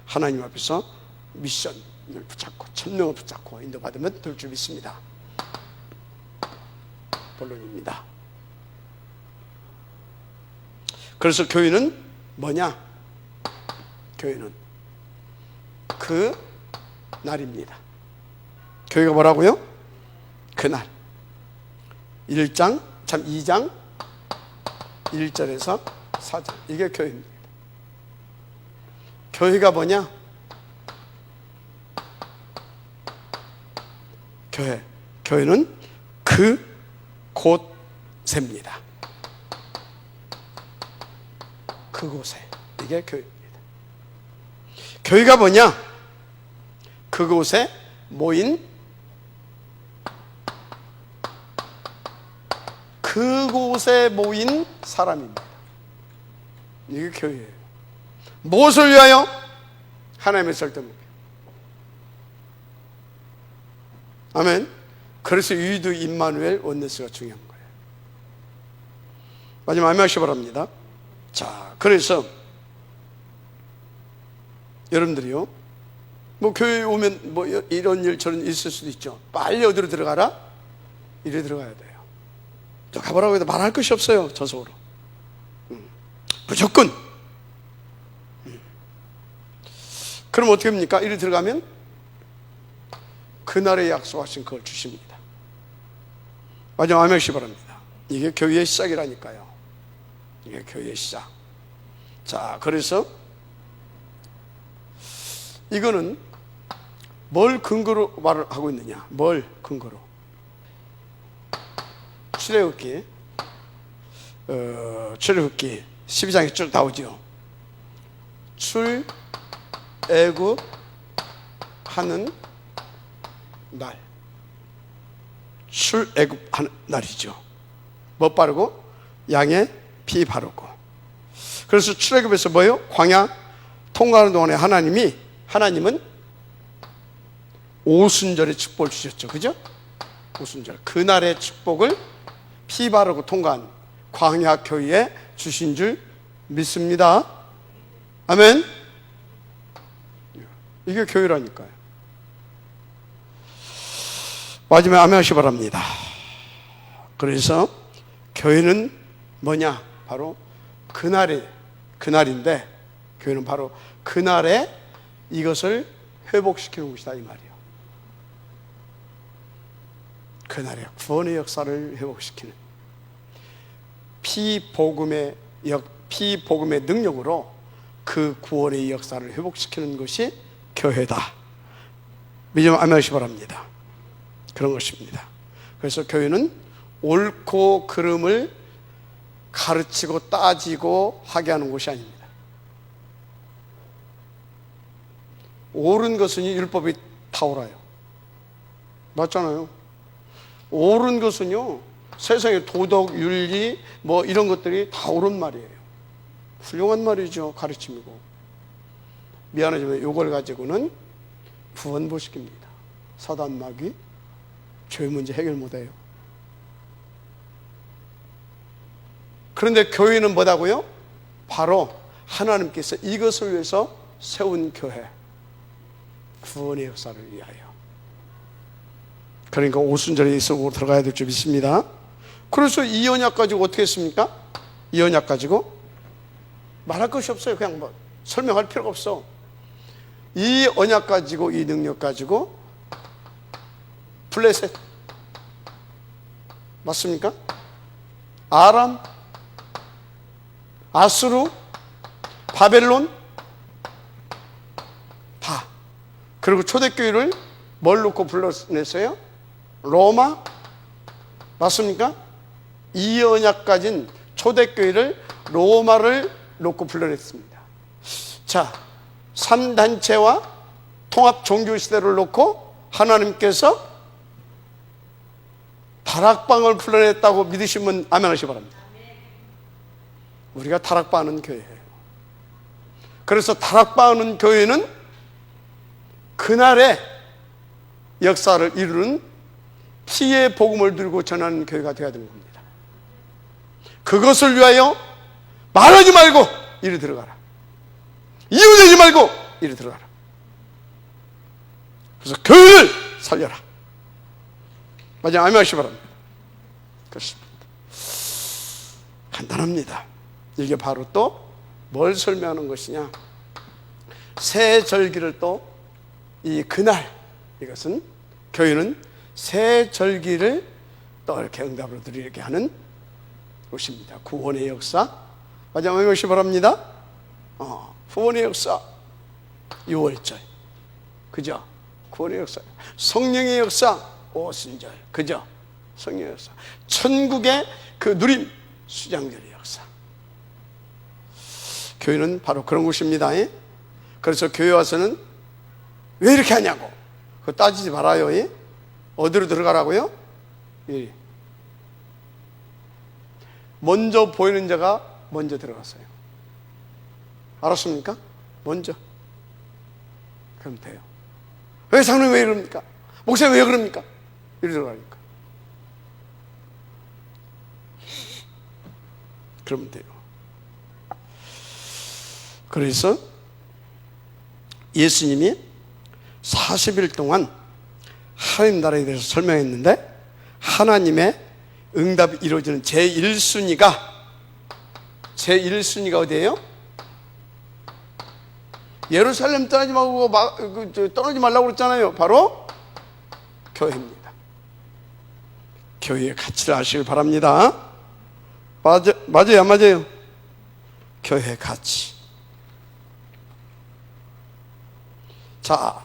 A: 하나님 앞에서 미션을 붙잡고 천명을 붙잡고 인도받으면 될 줄 믿습니다. 본론입니다. 그래서 교회는 뭐냐? 교회는 그 날입니다. 교회가 뭐라고요? 그날. 2장 1절에서 4절, 이게 교회입니다. 교회가 뭐냐? 교회는 그 곳입니다. 그곳에, 이게 교회입니다. 교회가 뭐냐? 그곳에 모인, 그곳에 모인 사람입니다. 이게 교회예요. 무엇을 위하여? 하나님의 설득을. 아멘. 그래서 유이드 임마누엘 원네스가 중요한 거예요. 마지막 아멘 하시기 바랍니다. 자, 그래서 여러분들이요, 뭐 교회에 오면 뭐 이런 일 저런 일 있을 수도 있죠. 빨리 어디로 들어가라? 이래 들어가야 돼요. 또 가보라고 해도 말할 것이 없어요. 저속으로. 무조건. 그럼 어떻게 합니까? 이리 들어가면 그날에 약속하신 그걸 주십니다. 마지막 아멘 하시기 바랍니다. 이게 교회의 시작이라니까요. 이게 교회의 시작. 자, 그래서 이거는 뭘 근거로 말을 하고 있느냐? 뭘 근거로? 출애굽기 12장에 쭉 나오죠. 출애굽하는 날, 출애굽하는 날이죠. 뭐 바르고? 양의 피 바르고. 그래서 출애굽에서 뭐예요? 광야 통과하는 동안에 하나님은 오순절의 축복을 주셨죠. 그죠? 오순절, 그날의 축복을 피 바르고 통과한 광야 교회에 주신 줄 믿습니다. 아멘. 이게 교회라니까요. 마지막에 아멘 하시기 바랍니다. 그래서 교회는 뭐냐? 바로 그날인데, 교회는 바로 그날에 이것을 회복시키는 곳이다 이 말이에요. 그날의 구원의 역사를 회복시키는, 피복음의 능력으로 그 구원의 역사를 회복시키는 것이 교회다. 믿으면 아멘 하시기 바랍니다. 그런 것입니다. 그래서 교회는 옳고 그름을 가르치고 따지고 하게 하는 곳이 아닙니다. 옳은 것은 율법이 탁월해요. 맞잖아요. 옳은 것은요, 세상의 도덕, 윤리 뭐 이런 것들이 다 옳은 말이에요. 훌륭한 말이죠. 가르침이고. 미안하지만 이걸 가지고는 구원 못 시킵니다. 사단 마귀 죄 문제 해결 못해요. 그런데 교회는 뭐다고요? 바로 하나님께서 이것을 위해서 세운 교회, 구원의 역사를 위하여. 그러니까 오순절에 이 속으로 들어가야 될 줄 믿습니다. 그래서 이 언약 가지고 어떻게 했습니까? 이 언약 가지고 말할 것이 없어요. 그냥 뭐 설명할 필요가 없어. 이 언약 가지고, 이 능력 가지고 블레셋 맞습니까? 아람, 아수르, 바벨론 다. 그리고 초대교회를 뭘 놓고 불러냈어요? 로마 맞습니까? 이 언약 가진 초대교회를 로마를 놓고 불러냈습니다. 자, 3단체와 통합 종교시대를 놓고 하나님께서 다락방을 불러냈다고 믿으시면 아멘 하시기 바랍니다. 우리가 다락방하는 교회예요. 그래서 다락방하는 교회는 그날의 역사를 이루는 피의 복음을 들고 전하는 교회가 되어야 되는 겁니다. 그것을 위하여 말하지 말고 이리 들어가라. 이유되지 말고 이리 들어가라. 그래서 교회를 살려라. 맞아요. 아멘 하시기 바랍니다. 그렇습니다. 간단합니다. 이게 바로 또 뭘 설명하는 것이냐? 새 절기를 또 이 그날, 이것은 교회는 새 절기를 또 이렇게 응답으로 드리게 하는 것입니다. 구원의 역사. 맞아요. 아멘 하시기 바랍니다. 구원의 역사 6월절 그죠? 구원의 역사. 성령의 역사 오순절 그죠? 성령의 역사. 천국의 그 누림 수장절의 역사. 교회는 바로 그런 곳입니다. 그래서 교회 와서는 왜 이렇게 하냐고 그거 따지지 말아요. 어디로 들어가라고요? 먼저 보이는 자가 먼저 들어갔어요. 알았습니까? 먼저. 그럼 돼요. 왜 장로님 왜 이럽니까? 목사님 왜 그럽니까? 이리 들어가니까. 그러면 돼요. 그래서 예수님이 40일 동안 하나님 나라에 대해서 설명했는데 하나님의 응답이 이루어지는 제1순위가 어디예요? 예루살렘 떠나지 말라고 그랬잖아요. 바로 교회입니다. 교회의 가치를 아시길 바랍니다. 맞아요, 안 맞아요? 교회의 가치. 자,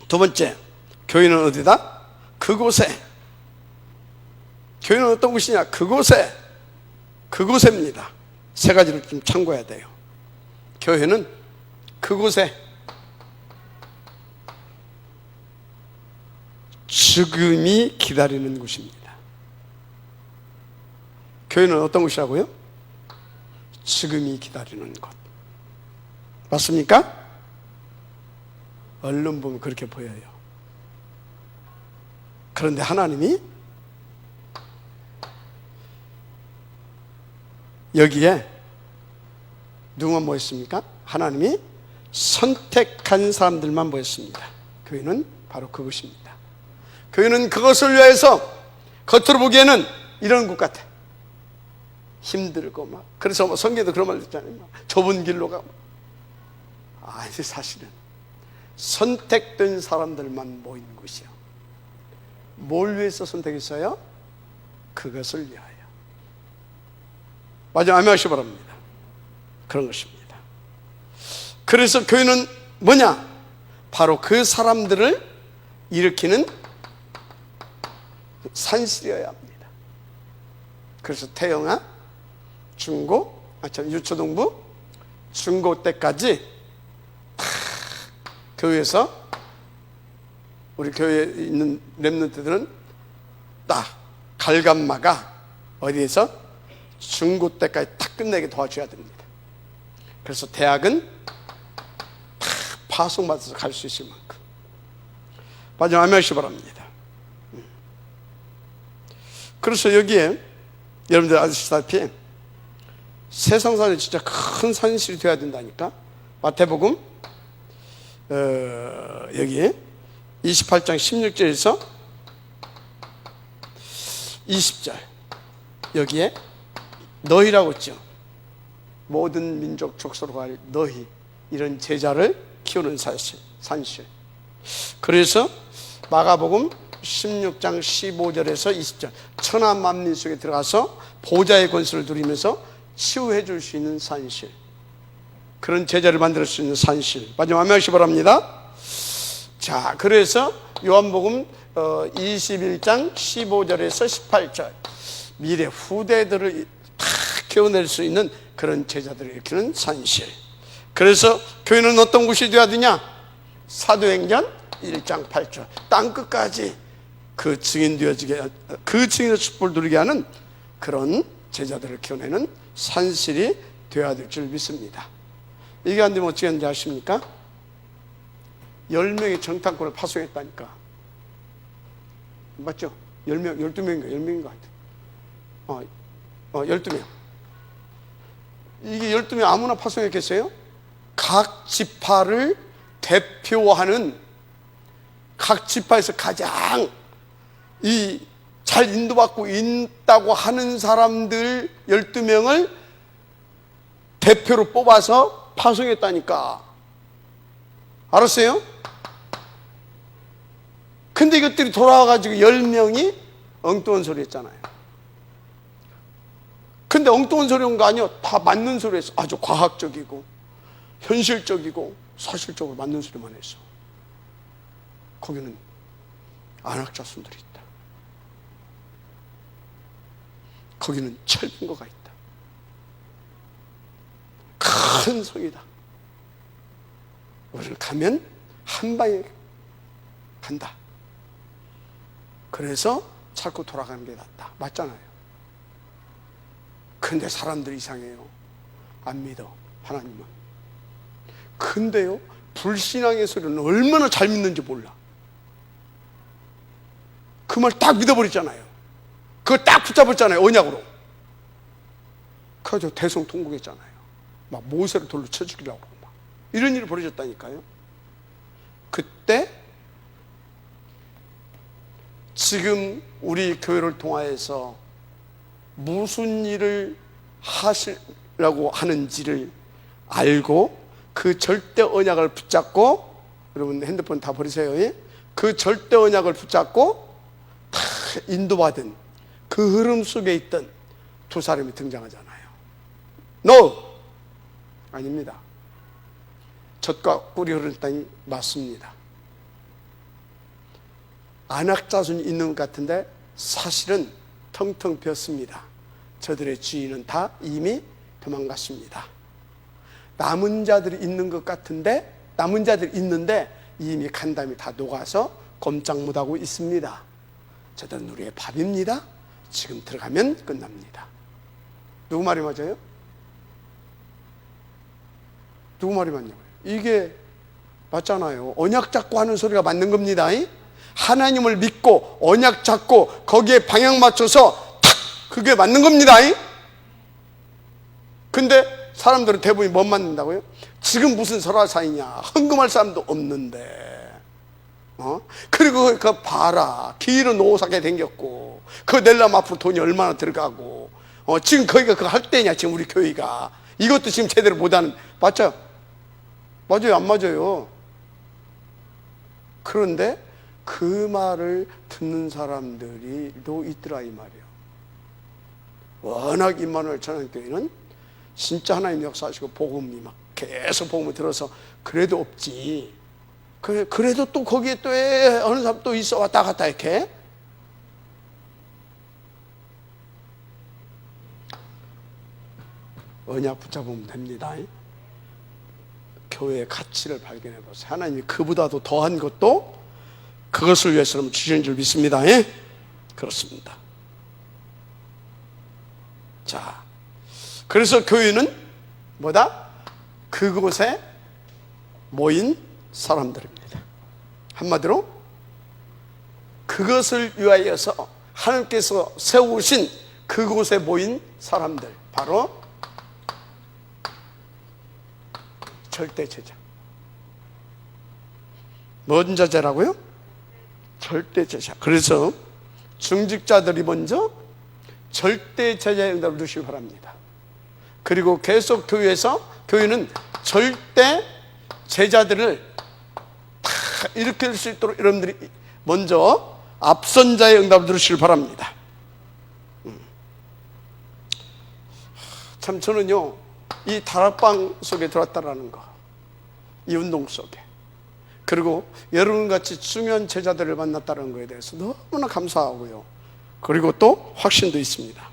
A: 두 번째, 교회는 어디다? 그곳에. 교회는 어떤 곳이냐? 그곳에입니다. 세 가지를 좀 참고해야 돼요. 교회는 그곳에 죽음이 기다리는 곳입니다. 교회는 어떤 곳이라고요? 죽음이 기다리는 곳. 맞습니까? 언론 보면 그렇게 보여요. 그런데 하나님이 여기에 누구만 모였습니까? 하나님이 선택한 사람들만 모였습니다. 교회는 바로 그것입니다. 교회는 그것을 위해서 겉으로 보기에는 이런 것 같아. 힘들고 막. 그래서 뭐 성경에도 그런 말 있잖아요. 좁은 길로 가고. 아니 사실은 선택된 사람들만 모인 곳이요. 뭘 위해서 선택했어요? 그것을 위하여. 맞아, 아멘 하시기 바랍니다. 그런 것입니다. 그래서 교회는 뭐냐? 바로 그 사람들을 일으키는 산실이어야 합니다. 그래서 태영아, 유초동부, 중고 때까지 다 교회에서 우리 교회에 있는 렘넌트들은 딱 갈감마가 어디에서? 중고 때까지 다 끝내게 도와줘야 됩니다. 그래서 대학은 다 파송받아서 갈 수 있을 만큼. 마지막 한 명씩 바랍니다. 그래서 여기에 여러분들 아시다시피 세상사는 진짜 큰 산실이 되어야 된다니까. 마태복음 여기에 28장 16절에서 20절 여기에 너희라고 했죠. 모든 민족 족속으로 갈 너희, 이런 제자를 키우는 산실. 그래서 마가복음 16장 15절에서 20절 천하 만민 속에 들어가서 보좌의 권세를 누리면서 치유해 줄 수 있는 산실, 그런 제자를 만들 수 있는 산실. 마지막 한 명씩 바랍니다. 자, 그래서 요한복음 21장 15절에서 18절 미래 후대들을 다 키워낼 수 있는 그런 제자들을 일으키는 산실. 그래서 교회는 어떤 곳이 되어야 되냐? 사도행전 1장 8절 땅끝까지 그 증인 되어지게, 그 증인의 축복을 누리게 하는 그런 제자들을 키워내는 산실이 되어야 될 줄 믿습니다. 이게 안 되면 어떻게 하는지 아십니까? 10명의 정탐꾼을 파송했다니까. 맞죠? 10명, 12명인가? 10명인가? 12명. 이게 12명 아무나 파송했겠어요? 각 지파를 대표하는, 각 지파에서 가장 잘 인도받고 있다고 하는 사람들 12명을 대표로 뽑아서 파송했다니까. 알았어요? 근데 이것들이 돌아와가지고 10명이 엉뚱한 소리 했잖아요. 근데 엉뚱한 소리 한 거 아니요. 다 맞는 소리 했어. 아주 과학적이고 현실적이고 사실적으로 맞는 소리만 했어. 거기는 안학자손들이 있다. 거기는 철빙거가 있다. 큰 성이다. 우리는 가면 한 방에 간다. 그래서 찾고 돌아가는 게 낫다. 맞잖아요. 근데 사람들이 이상해요. 안 믿어, 하나님은. 근데요, 불신앙의 소리는 얼마나 잘 믿는지 몰라. 그 말 딱 믿어버리잖아요. 그거 딱 붙잡았잖아요, 언약으로. 그래서 대성통곡했잖아요. 막 모세를 돌로 쳐 죽이려고 그러고 막 이런 일이 벌어졌다니까요. 그때 지금 우리 교회를 통하여서 무슨 일을 하시려고 하는지를 알고 그 절대 언약을 붙잡고, 여러분 핸드폰 다 버리세요. 예? 그 절대 언약을 붙잡고 다 인도받은 그 흐름 속에 있던 두 사람이 등장하잖아요. No! 아닙니다. 젖과 꿀이 흐르는 땅이 맞습니다. 안악자손이 있는 것 같은데 사실은 텅텅 비었습니다. 저들의 주인은 다 이미 도망갔습니다. 남은 자들이 있는 것 같은데, 남은 자들이 있는데 이미 간담이 다 녹아서 꼼짝 못하고 있습니다. 저들은 우리의 밥입니다. 지금 들어가면 끝납니다. 누구 말이 맞아요? 누구 말이 맞냐고요? 이게 맞잖아요. 언약 잡고 하는 소리가 맞는 겁니다. 하나님을 믿고 언약 잡고 거기에 방향 맞춰서 탁! 그게 맞는 겁니다. 근데 사람들은 대부분이 못 맞는다고요? 지금 무슨 설화사이냐, 헌금할 사람도 없는데, 그리고 그 봐라, 길은 오사게 생겼고 그거 내려면 앞으로 돈이 얼마나 들어가고, 지금 거기가 그거 할 때냐, 지금 우리 교회가 이것도 지금 제대로 못하는. 맞죠? 맞아요, 안 맞아요? 그런데 그 말을 듣는 사람들이 또 있더라, 이 말이에요. 워낙 임마누엘 천안교회는 진짜 하나님 역사하시고 복음이 막 계속 복음을 들어서 그래도 없지. 그래도 또 거기에 또 어느 사람 또 있어 왔다 갔다 이렇게. 언약 붙잡으면 됩니다. 교회의 가치를 발견해 보세요. 하나님이 그보다도 더한 것도 그것을 위해서는 주시는 줄 믿습니다. 그렇습니다. 자, 그래서 교회는 뭐다? 그곳에 모인 사람들입니다. 한마디로 그것을 위하여서 하나님께서 세우신 그곳에 모인 사람들, 바로 절대 제자. 뭔 제자라고요? 절대 제자. 그래서 중직자들이 먼저 절대 제자의 응답을 주시기 바랍니다. 그리고 계속 교회는 절대 제자들을 다 일으킬 수 있도록 여러분들이 먼저 앞선자의 응답을 들으시길 바랍니다. 참 저는요, 이 다락방 속에 들어왔다라는 거, 이 운동 속에, 그리고 여러분같이 중요한 제자들을 만났다는 거에 대해서 너무나 감사하고요. 그리고 또 확신도 있습니다.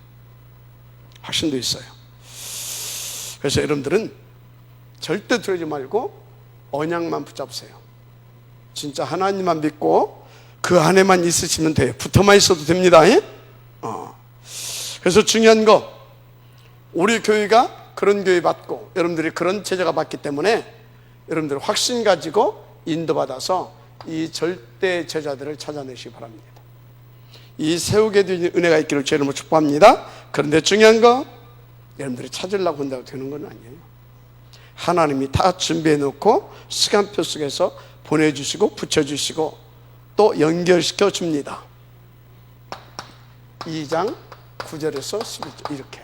A: 확신도 있어요. 그래서 여러분들은 절대 두려지 말고 언약만 붙잡으세요. 진짜 하나님만 믿고 그 안에만 있으시면 돼요. 붙어만 있어도 됩니다. 그래서 중요한 거, 우리 교회가 그런 교회 받고 여러분들이 그런 제자가 받기 때문에 여러분들 확신 가지고 인도받아서 이 절대 제자들을 찾아내시기 바랍니다. 이 세우게 된 은혜가 있기를 제 이름으로 축복합니다. 그런데 중요한 거, 여러분들이 찾으려고 한다고 되는 건 아니에요. 하나님이 다 준비해 놓고 시간표 속에서 보내주시고 붙여주시고 또 연결시켜 줍니다. 2장 9절에서 11절 이렇게.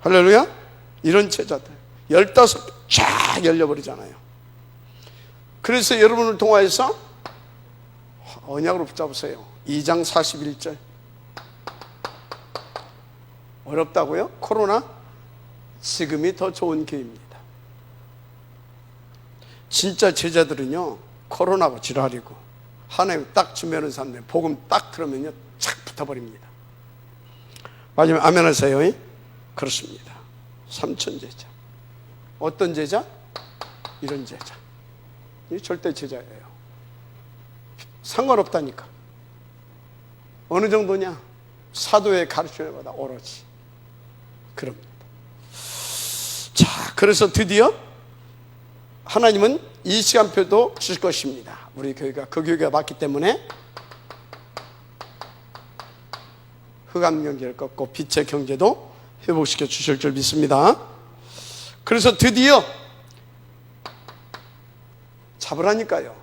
A: 할렐루야. 이런 제자들 15개 쫙 열려버리잖아요. 그래서 여러분을 통하여서 언약으로 붙잡으세요. 2장 41절. 어렵다고요? 코로나? 지금이 더 좋은 기회입니다. 진짜 제자들은요, 코로나고 지랄이고 하나님 딱 주면은 사람들 복음 딱 들으면요 착 붙어버립니다. 마지막에 아멘 하세요. 그렇습니다. 삼천 제자. 어떤 제자? 이런 제자. 이 절대 제자예요. 상관없다니까. 어느 정도냐? 사도의 가르침에 받아 오로지. 그럽니다. 자, 그래서 드디어 하나님은 이 시간표도 주실 것입니다. 우리 교회가 그 교회가 맞기 때문에 흑암 경제를 꺾고 빛의 경제도 회복시켜 주실 줄 믿습니다. 그래서 드디어 잡으라니까요.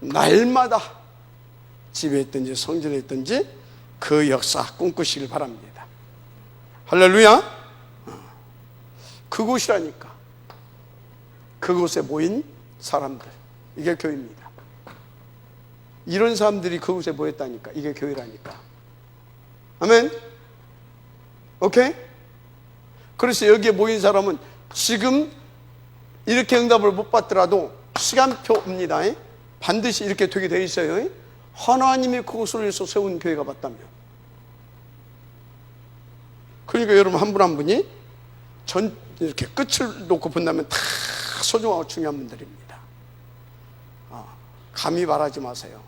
A: 날마다 집에 있든지 성전에 있든지 그 역사 꿈꾸시길 바랍니다. 할렐루야. 그곳이라니까. 그곳에 모인 사람들, 이게 교회입니다. 이런 사람들이 그곳에 모였다니까. 이게 교회라니까. 아멘. 오케이? 그래서 여기에 모인 사람은 지금 이렇게 응답을 못 받더라도 시간표입니다. 반드시 이렇게 되게 돼 있어요. 하나님이 그곳을 위해서 세운 교회가 맞다면. 그러니까 여러분 한 분 한 분이 이렇게 끝을 놓고 본다면 다 소중하고 중요한 분들입니다. 감히 말하지 마세요.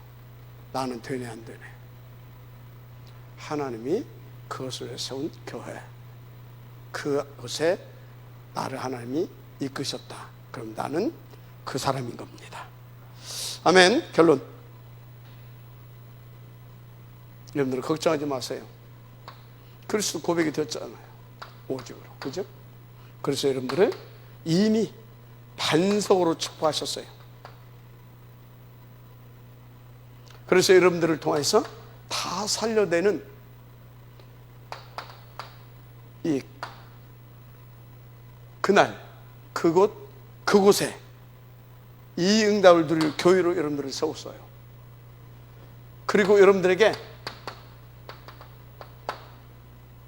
A: 나는 되네 안 되네. 하나님이 그것을 위해 세운 교회, 그것에 나를 하나님이 이끄셨다. 그럼 나는 그 사람인 겁니다. 아멘. 결론. 여러분들 걱정하지 마세요. 그리스도 고백이 되었잖아요. 오직으로. 그죠? 그래서 여러분들을 이미 반석으로 축복하셨어요. 그래서 여러분들을 통해서 다 살려내는 그날, 그곳에 이 응답을 누릴 교회로 여러분들을 세웠어요. 그리고 여러분들에게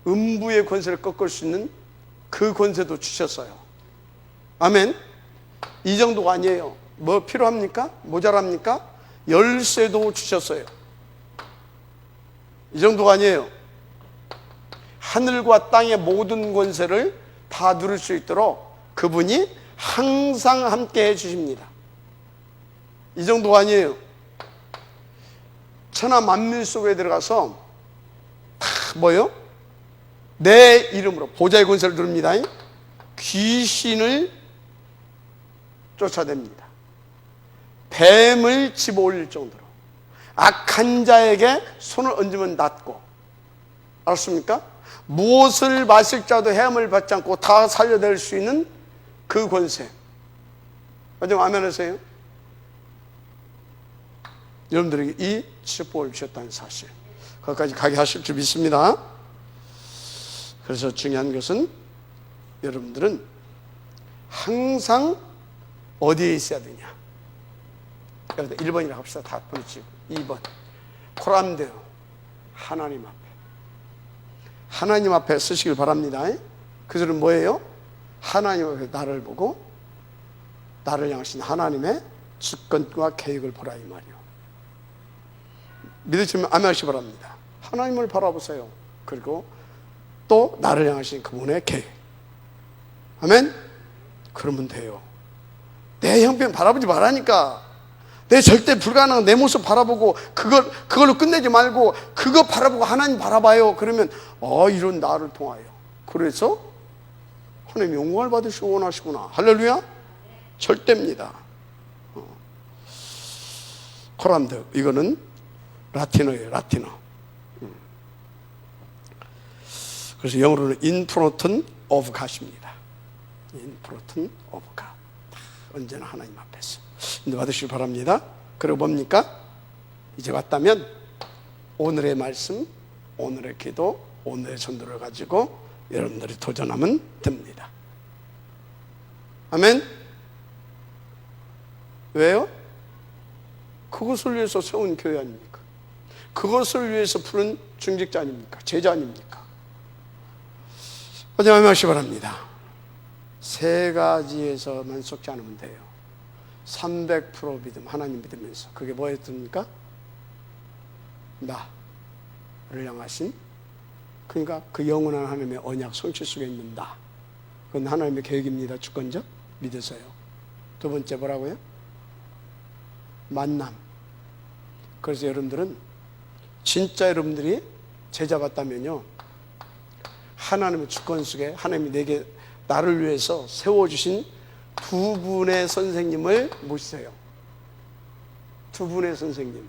A: 음부의 권세를 꺾을 수 있는 그 권세도 주셨어요. 아멘. 이 정도가 아니에요. 뭐 필요합니까? 모자랍니까? 열쇠도 주셨어요. 이 정도가 아니에요. 하늘과 땅의 모든 권세를 다 누릴 수 있도록 그분이 항상 함께 해주십니다. 이 정도가 아니에요. 천하 만민 속에 들어가서 다 뭐요? 내 이름으로 보좌의 권세를 누릅니다. 귀신을 쫓아냅니다. 뱀을 집어올릴 정도로 악한 자에게 손을 얹으면 낫고, 알았습니까? 무엇을 마실 자도 해함을 받지 않고 다 살려낼 수 있는 그 권세. 좀 아멘 하세요? 여러분들에게 이 축복을 주셨다는 사실, 거기까지 가게 하실 줄 믿습니다. 그래서 중요한 것은 여러분들은 항상 어디에 있어야 되냐. 1번이라고 합시다. 다 보내주고. 2번 코람데오, 하나님 앞에. 하나님 앞에 쓰시길 바랍니다. 그 소리는 뭐예요? 하나님 앞에 나를 보고 나를 향하신 하나님의 주권과 계획을 보라, 이 말이요. 믿으시면 아멘 하시기 바랍니다. 하나님을 바라보세요. 그리고 또 나를 향하신 그분의 계획. 아멘? 그러면 돼요. 내 형편 바라보지 말라니까. 내 절대 불가능한 내 모습 바라보고 그걸로 끝내지 말고 그거 바라보고 하나님 바라봐요. 그러면 이런 나를 통하여, 그래서 하나님 영광을 받으시고 원하시구나. 할렐루야. 절대입니다. 코란드, 이거는 라틴어예요. 라틴어. 그래서 영어로는 in front of God입니다. in front of God. 언제나 하나님 앞에서 인도 받으시기 바랍니다. 그리고 뭡니까? 이제 왔다면 오늘의 말씀, 오늘의 기도, 오늘의 전도를 가지고 여러분들이 도전하면 됩니다. 아멘? 왜요? 그것을 위해서 세운 교회 아닙니까? 그것을 위해서 부른 중직자 아닙니까? 제자 아닙니까? 아멘 하시기 바랍니다. 세 가지에서만 속지 않으면 돼요. 300% 믿음, 하나님 믿으면서. 그게 뭐였습니까? 나를 향하신, 그러니까 그 영원한 하나님의 언약 성취 속에 있는 나. 그건 하나님의 계획입니다. 주권적 믿으세요. 두 번째 뭐라고요? 만남. 그래서 여러분들은 진짜 여러분들이 제자 같다면요, 하나님의 주권 속에 하나님이 내게 나를 위해서 세워주신 두 분의 선생님을 모시세요. 두 분의 선생님.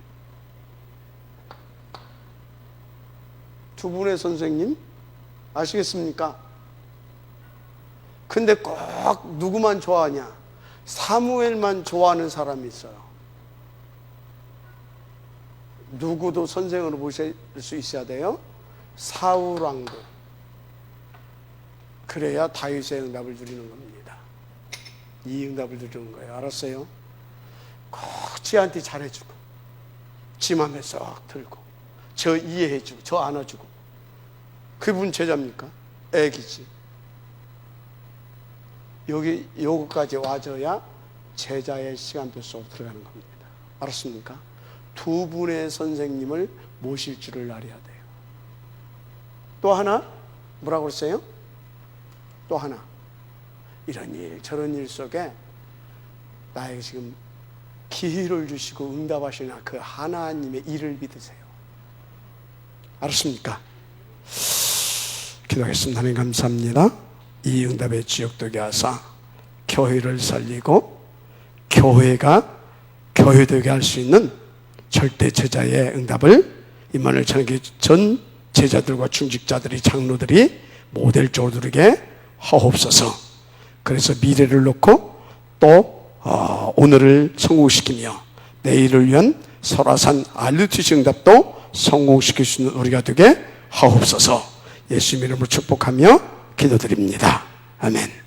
A: 두 분의 선생님 아시겠습니까? 근데 꼭 누구만 좋아하냐? 사무엘만 좋아하는 사람이 있어요. 누구도 선생으로 모실 수 있어야 돼요. 사울 왕도. 그래야 다윗의 응답을 누리는 겁니다. 이 응답을 누리는 거예요. 알았어요? 꼭 지한테 잘해주고, 지 맘에 쏙 들고, 저 이해해주고, 저 안아주고. 그분 제자입니까? 애기지. 요거까지 와줘야 제자의 시간표 속으로 들어가는 겁니다. 알았습니까? 두 분의 선생님을 모실 줄을 알아야 돼요. 또 하나, 뭐라고 했어요? 또 하나, 이런 일 저런 일 속에 나에게 지금 기회를 주시고 응답하시나 그 하나님의 일을 믿으세요. 알았습니까? 기도하겠습니다. 하나님 감사합니다. 이 응답의 지역되게 하사 교회를 살리고 교회가 교회되게 할 수 있는 절대 제자의 응답을 임마누엘 찬양교회 전 제자들과 중직자들이, 장로들이 모델적으로 누리게 하옵소서. 그래서 미래를 놓고 또 오늘을 성공시키며 내일을 위한 설화산 RUTC 응답도 성공시킬 수 있는 우리가 되게 하옵소서. 예수님 이름으로 축복하며 기도드립니다. 아멘.